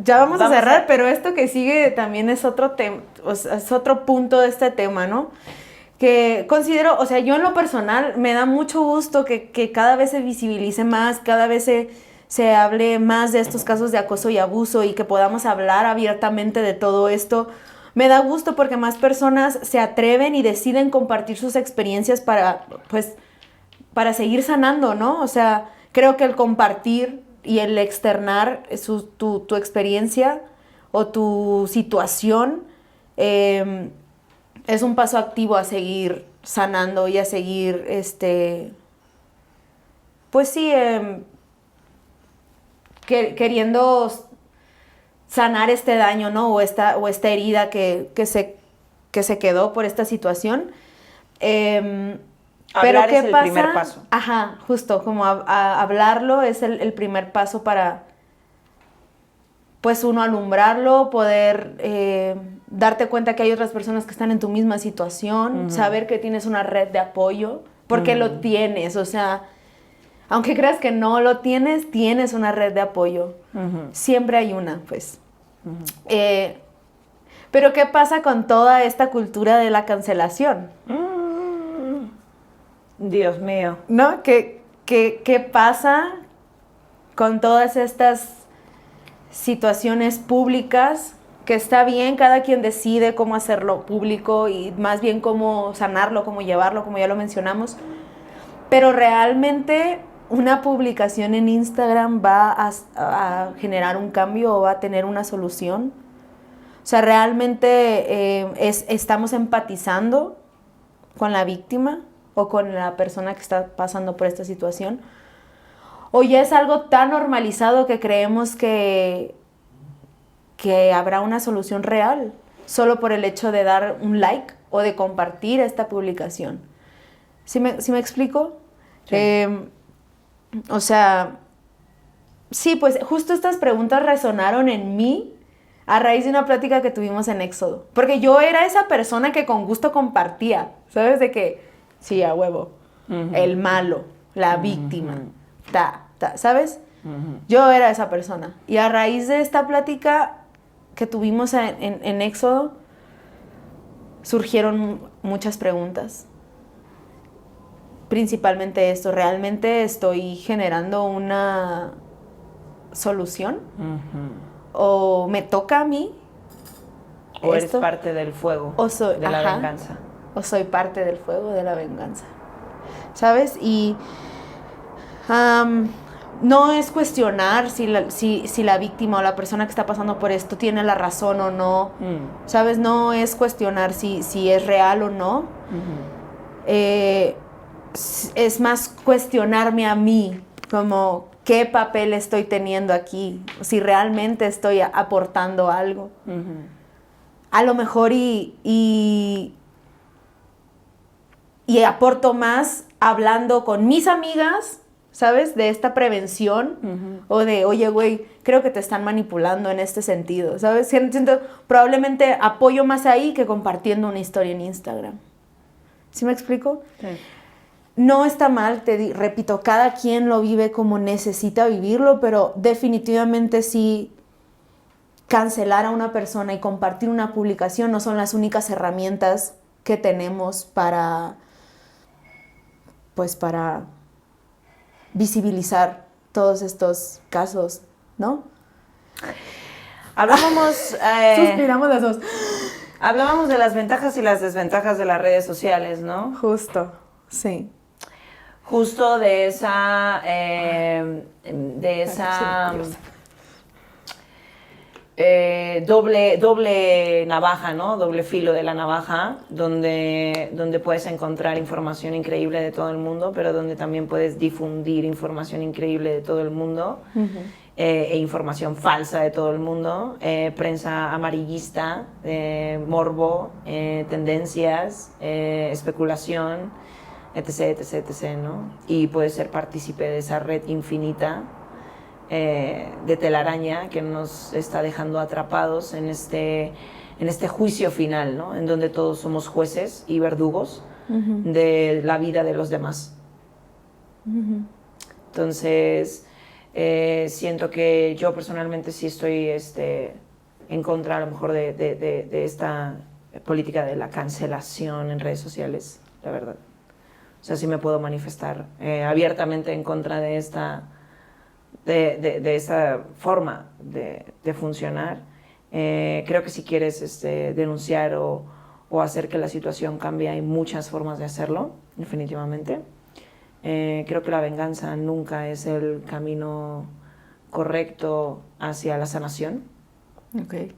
ya vamos a cerrar, pero esto que sigue también es otro tema, es otro punto de este tema, ¿no? Que considero, o sea, yo en lo personal me da mucho gusto que cada vez se visibilice más, cada vez se hable más de estos casos de acoso y abuso y que podamos hablar abiertamente de todo esto. Me da gusto porque más personas se atreven y deciden compartir sus experiencias para seguir sanando, ¿no? O sea, creo que el compartir y el externar tu experiencia o tu situación es un paso activo a seguir sanando y a seguir, pues sí, queriendo sanar este daño, ¿no? O esta herida que se quedó por esta situación. Pero hablar ¿qué es el pasa? primer paso. Ajá, justo, como hablarlo es el primer paso para, pues, uno, alumbrarlo, poder darte cuenta que hay otras personas que están en tu misma situación, saber que tienes una red de apoyo, porque lo tienes, o sea, aunque creas que no lo tienes, tienes una red de apoyo. Siempre hay una, pues. Pero ¿qué pasa con toda esta cultura de la cancelación? Dios mío. ¿No? ¿Qué pasa con todas estas situaciones públicas que está bien, cada quien decide cómo hacerlo público y más bien cómo sanarlo, cómo llevarlo, como ya lo mencionamos. Pero realmente una publicación en Instagram va a generar un cambio o va a tener una solución. O sea, realmente estamos empatizando con la víctima o con la persona que está pasando por esta situación. O ya es algo tan normalizado que creemos que habrá una solución real solo por el hecho de dar un like o de compartir esta publicación. ¿Sí me explico? Sí. O sea, sí, pues justo estas preguntas resonaron en mí a raíz de una plática que tuvimos en Éxodo. Porque yo era esa persona que con gusto compartía, ¿sabes? De que, sí, a huevo, el malo, la víctima, ¿sabes? Yo era esa persona. Y a raíz de esta plática que tuvimos en Éxodo, surgieron muchas preguntas. Principalmente esto, ¿realmente estoy generando una solución? ¿O me toca a mí? ¿O eres parte del fuego de la venganza? ¿O soy parte del fuego de la venganza? ¿Sabes? Y no es cuestionar si la víctima o la persona que está pasando por esto tiene la razón o no. ¿Sabes? No es cuestionar si es real o no. Es más cuestionarme a mí, como qué papel estoy teniendo aquí, si realmente estoy aportando algo. A lo mejor y aporto más hablando con mis amigas, ¿sabes? De esta prevención o de, oye, güey, creo que te están manipulando en este sentido, ¿sabes? Siento, probablemente apoyo más ahí que compartiendo una historia en Instagram. ¿Sí me explico? Sí. No está mal, repito, cada quien lo vive como necesita vivirlo, pero definitivamente sí, cancelar a una persona y compartir una publicación no son las únicas herramientas que tenemos para visibilizar todos estos casos, ¿no? Hablábamos... Suspiramos las dos. Hablábamos de las ventajas y las desventajas de las redes sociales, ¿no? Justo, sí. Justo de esa doble navaja, ¿no? Doble filo de la navaja, donde puedes encontrar información increíble de todo el mundo, pero donde también puedes difundir información increíble de todo el mundo, e información falsa de todo el mundo, prensa amarillista, morbo, tendencias, especulación, etc, etc, etc, ¿no? Y puedes ser partícipe de esa red infinita de telaraña que nos está dejando atrapados en este juicio final, ¿no? En donde todos somos jueces y verdugos de la vida de los demás. Entonces, siento que yo personalmente sí estoy en contra a lo mejor de esta política de la cancelación en redes sociales, la verdad. O sea, sí me puedo manifestar abiertamente en contra de esta forma de funcionar. Creo que si quieres denunciar o hacer que la situación cambie, hay muchas formas de hacerlo, definitivamente. Creo que la venganza nunca es el camino correcto hacia la sanación. Okay.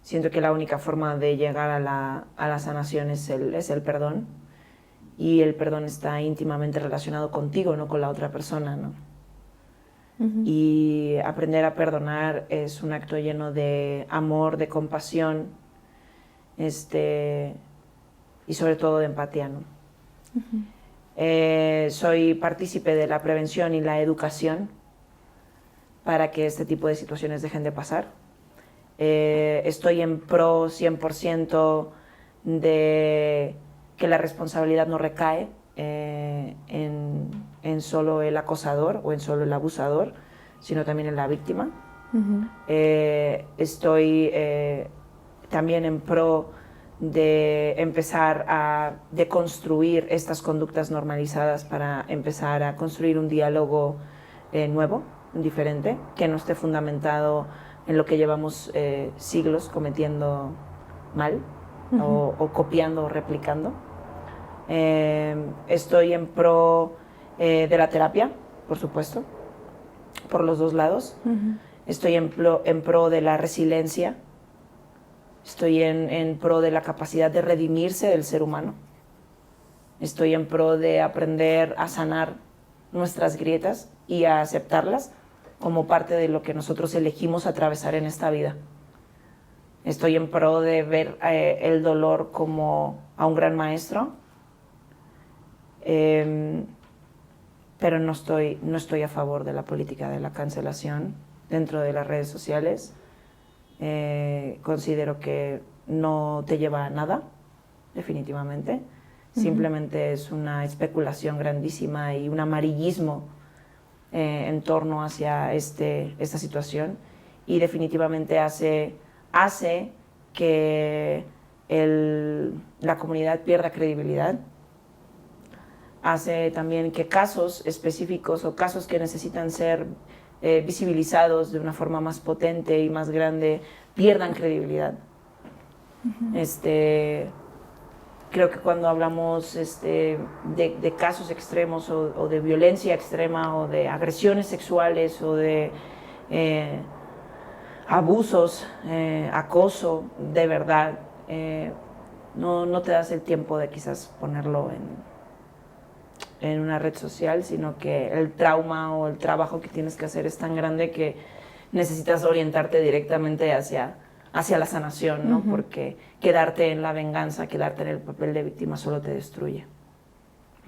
Siento que la única forma de llegar a la sanación es el perdón, y el perdón está íntimamente relacionado contigo, no con la otra persona, ¿no? Y aprender a perdonar es un acto lleno de amor, de compasión, y sobre todo de empatía, ¿no? Soy partícipe de la prevención y la educación para que este tipo de situaciones dejen de pasar. Estoy en pro 100% de que la responsabilidad no recae en solo el acosador o en solo el abusador, sino también en la víctima. Estoy también en pro de empezar a deconstruir estas conductas normalizadas para empezar a construir un diálogo nuevo diferente, que no esté fundamentado en lo que llevamos siglos cometiendo mal, o copiando o replicando. Estoy en pro de la terapia, por supuesto, por los dos lados. Estoy en pro de la resiliencia. Estoy en pro de la capacidad de redimirse del ser humano. Estoy en pro de aprender a sanar nuestras grietas y a aceptarlas como parte de lo que nosotros elegimos atravesar en esta vida. Estoy en pro de ver el dolor como a un gran maestro, pero no estoy a favor de la política de la cancelación dentro de las redes sociales. Considero que no te lleva a nada, definitivamente. Simplemente es una especulación grandísima y un amarillismo en torno hacia esta situación, y definitivamente hace que la comunidad pierda credibilidad. Hace también que casos específicos o casos que necesitan ser visibilizados de una forma más potente y más grande pierdan credibilidad. Creo que cuando hablamos de casos extremos o de violencia extrema o de agresiones sexuales o de abusos, acoso, de verdad, no te das el tiempo de quizás ponerlo en una red social, sino que el trauma o el trabajo que tienes que hacer es tan grande que necesitas orientarte directamente hacia la sanación, ¿no? Porque quedarte en la venganza, quedarte en el papel de víctima solo te destruye.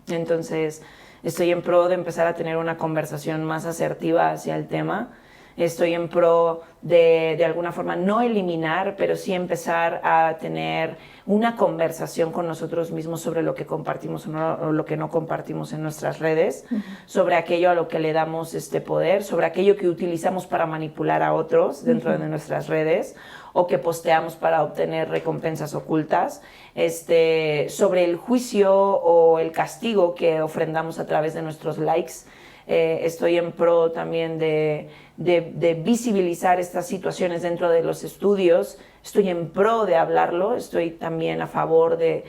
Entonces, estoy en pro de empezar a tener una conversación más asertiva hacia el tema. Estoy en pro de alguna forma, no eliminar, pero sí empezar a tener una conversación con nosotros mismos sobre lo que compartimos o lo que no compartimos en nuestras redes, sobre aquello a lo que le damos poder, sobre aquello que utilizamos para manipular a otros dentro de nuestras redes, o que posteamos para obtener recompensas ocultas, sobre el juicio o el castigo que ofrendamos a través de nuestros likes. Estoy en pro también de visibilizar estas situaciones dentro de los estudios. Estoy en pro de hablarlo. Estoy también a favor de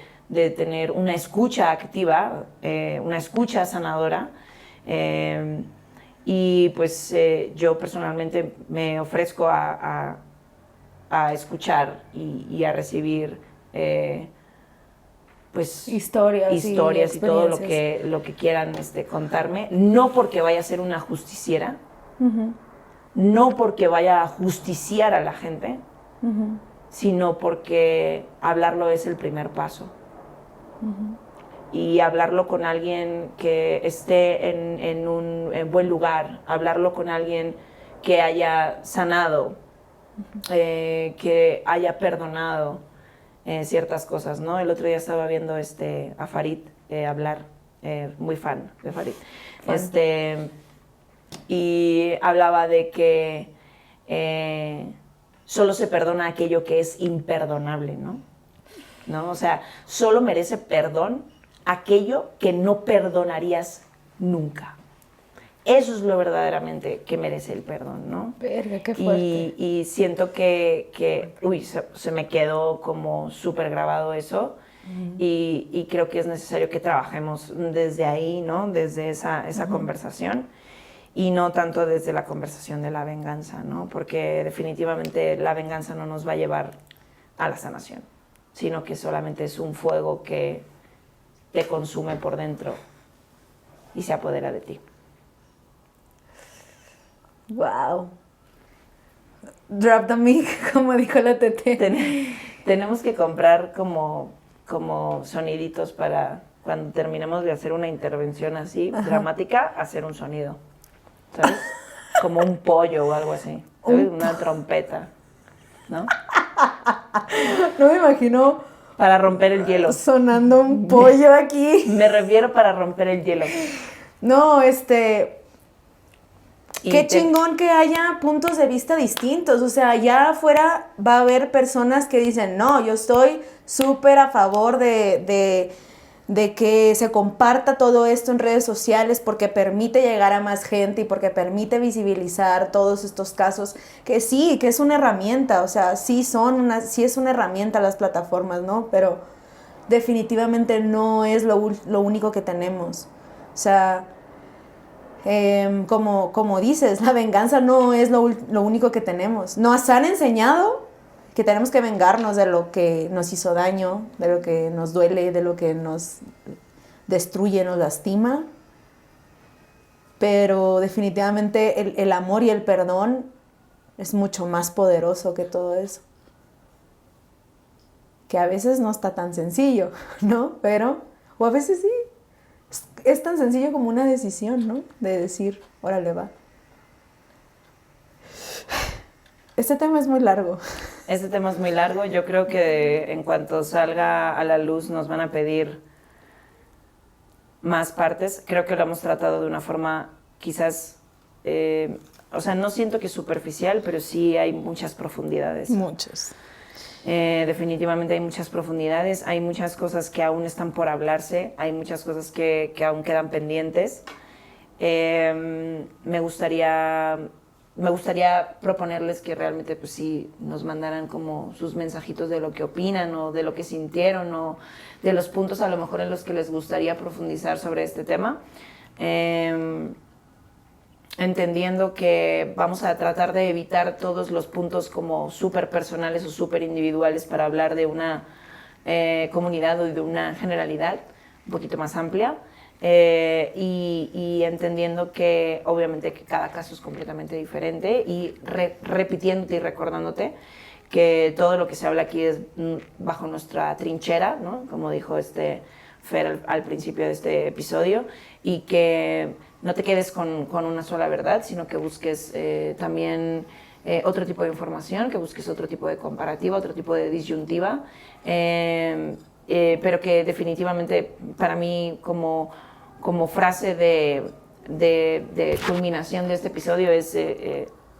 tener una escucha activa, una escucha sanadora. Y pues yo personalmente me ofrezco a escuchar y a recibir pues historias y todo lo que quieran contarme, no porque vaya a ser una justiciera, no porque vaya a justiciar a la gente, sino porque hablarlo es el primer paso. Y hablarlo con alguien que esté en un buen lugar, hablarlo con alguien que haya sanado, que haya perdonado ciertas cosas, ¿no? El otro día estaba viendo a Farid hablar, muy fan de Farid, y hablaba de que solo se perdona aquello que es imperdonable, ¿no? O sea, solo merece perdón aquello que no perdonarías nunca. Eso es lo verdaderamente que merece el perdón, ¿no? Verga, qué fuerte. Y siento que se me quedó como súper grabado eso. Y creo que es necesario que trabajemos desde ahí, ¿no? Desde esa conversación, y no tanto desde la conversación de la venganza, ¿no? Porque definitivamente la venganza no nos va a llevar a la sanación, sino que solamente es un fuego que te consume por dentro y se apodera de ti. Wow. Drop the mic, como dijo la Tete. Tenemos que comprar como soniditos para cuando terminemos de hacer una intervención así, dramática, hacer un sonido, ¿sabes? Como un pollo o algo así, ¿sabes? Una trompeta, ¿no? No me imagino para romper el hielo. Sonando un pollo aquí. Me refiero para romper el hielo. No, qué chingón que haya puntos de vista distintos. O sea, allá afuera va a haber personas que dicen, no, yo estoy súper a favor de de que se comparta todo esto en redes sociales porque permite llegar a más gente y porque permite visibilizar todos estos casos, que sí, que es una herramienta, o sea, sí es una herramienta las plataformas, ¿no? Pero definitivamente no es lo único que tenemos. O sea, como dices, la venganza no es lo único que tenemos. Nos han enseñado que tenemos que vengarnos de lo que nos hizo daño, de lo que nos duele, de lo que nos destruye, nos lastima. Pero definitivamente el amor y el perdón es mucho más poderoso que todo eso. Que a veces no está tan sencillo, ¿no? O a veces sí. Es tan sencillo como una decisión, ¿no? De decir, órale, va. Este tema es muy largo. Este tema es muy largo. Yo creo que en cuanto salga a la luz nos van a pedir más partes. Creo que lo hemos tratado de una forma quizás, o sea, no siento que superficial, pero sí hay muchas profundidades. Muchas. Definitivamente hay muchas profundidades, hay muchas cosas que aún están por hablarse, hay muchas cosas que aún quedan pendientes. Me gustaría proponerles que realmente pues sí nos mandaran como sus mensajitos de lo que opinan o de lo que sintieron o de los puntos a lo mejor en los que les gustaría profundizar sobre este tema. Entendiendo que vamos a tratar de evitar todos los puntos como súper personales o súper individuales para hablar de una comunidad o de una generalidad un poquito más amplia. Y entendiendo que obviamente que cada caso es completamente diferente y repitiéndote y recordándote que todo lo que se habla aquí es bajo nuestra trinchera, ¿no? Como dijo Fer al principio de este episodio, y que no te quedes con una sola verdad, sino que busques también otro tipo de información, que busques otro tipo de comparativa, otro tipo de disyuntiva, pero que definitivamente para mí como frase de culminación de este episodio es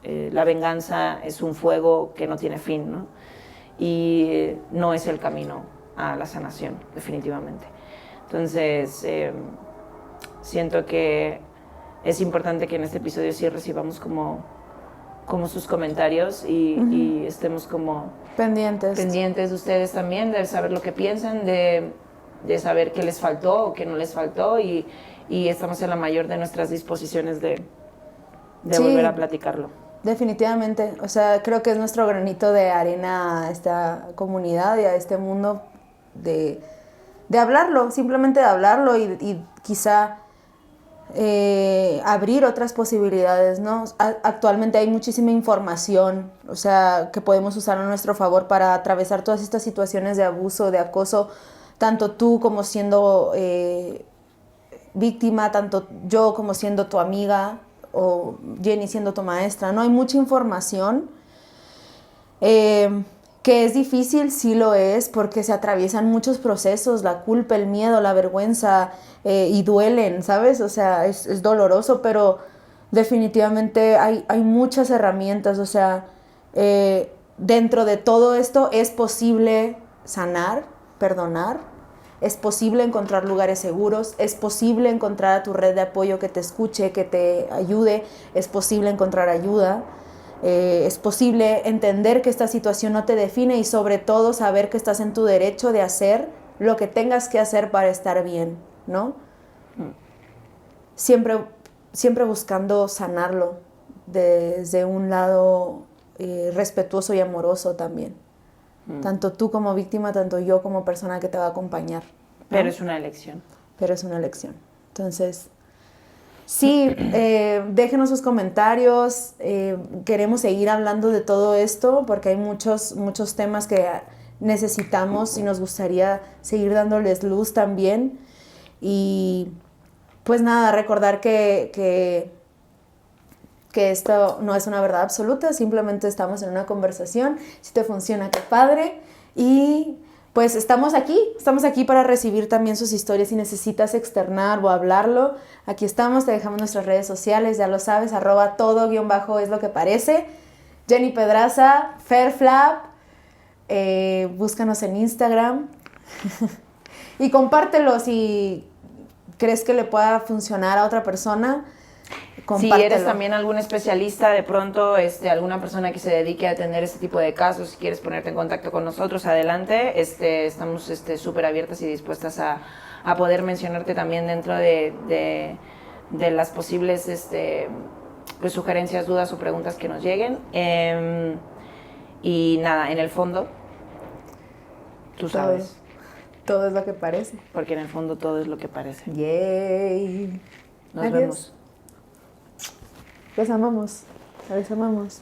la venganza es un fuego que no tiene fin, ¿no? Y no es el camino a la sanación, definitivamente. Entonces, siento que es importante que en este episodio sí recibamos como sus comentarios y estemos como pendientes de ustedes también, de saber lo que piensan, de saber qué les faltó o qué no les faltó y estamos en la mayor de nuestras disposiciones de volver a platicarlo. Definitivamente, o sea, creo que es nuestro granito de arena a esta comunidad y a este mundo de hablarlo, simplemente de hablarlo y quizá abrir otras posibilidades, ¿no? Actualmente hay muchísima información, o sea, que podemos usar a nuestro favor para atravesar todas estas situaciones de abuso, de acoso, tanto tú como siendo víctima, tanto yo como siendo tu amiga o Jenny siendo tu maestra, ¿no? Hay mucha información que es difícil, sí lo es, porque se atraviesan muchos procesos, la culpa, el miedo, la vergüenza, y duelen, ¿sabes? O sea, es doloroso, pero definitivamente hay muchas herramientas, o sea, dentro de todo esto es posible sanar, perdonar, es posible encontrar lugares seguros, es posible encontrar a tu red de apoyo que te escuche, que te ayude, es posible encontrar ayuda. Es posible entender que esta situación no te define y sobre todo saber que estás en tu derecho de hacer lo que tengas que hacer para estar bien, ¿no? Siempre buscando sanarlo desde un lado respetuoso y amoroso también. Tanto tú como víctima, tanto yo como persona que te va a acompañar, ¿no? Pero es una elección. Pero es una elección. Entonces, sí, déjenos sus comentarios, queremos seguir hablando de todo esto porque hay muchos temas que necesitamos y nos gustaría seguir dándoles luz también. Y pues nada, recordar que esto no es una verdad absoluta, simplemente estamos en una conversación. Si te funciona, qué padre. Y pues estamos aquí para recibir también sus historias. Si necesitas externar o hablarlo, aquí estamos, te dejamos nuestras redes sociales, ya lo sabes, @todo_es-lo-que-parece. Jenny Pedraza, Ferflap, búscanos en Instagram. Y compártelo si crees que le pueda funcionar a otra persona. Compártelo. Si eres también algún especialista, de pronto alguna persona que se dedique a atender este tipo de casos, si quieres ponerte en contacto con nosotros, adelante. Estamos súper abiertas y dispuestas a poder mencionarte también dentro de las posibles pues, sugerencias, dudas o preguntas que nos lleguen. Y nada, en el fondo, tú sabes. Todo es lo que parece. Porque en el fondo todo es lo que parece. Yay. Nos vemos. Les amamos. Les amamos.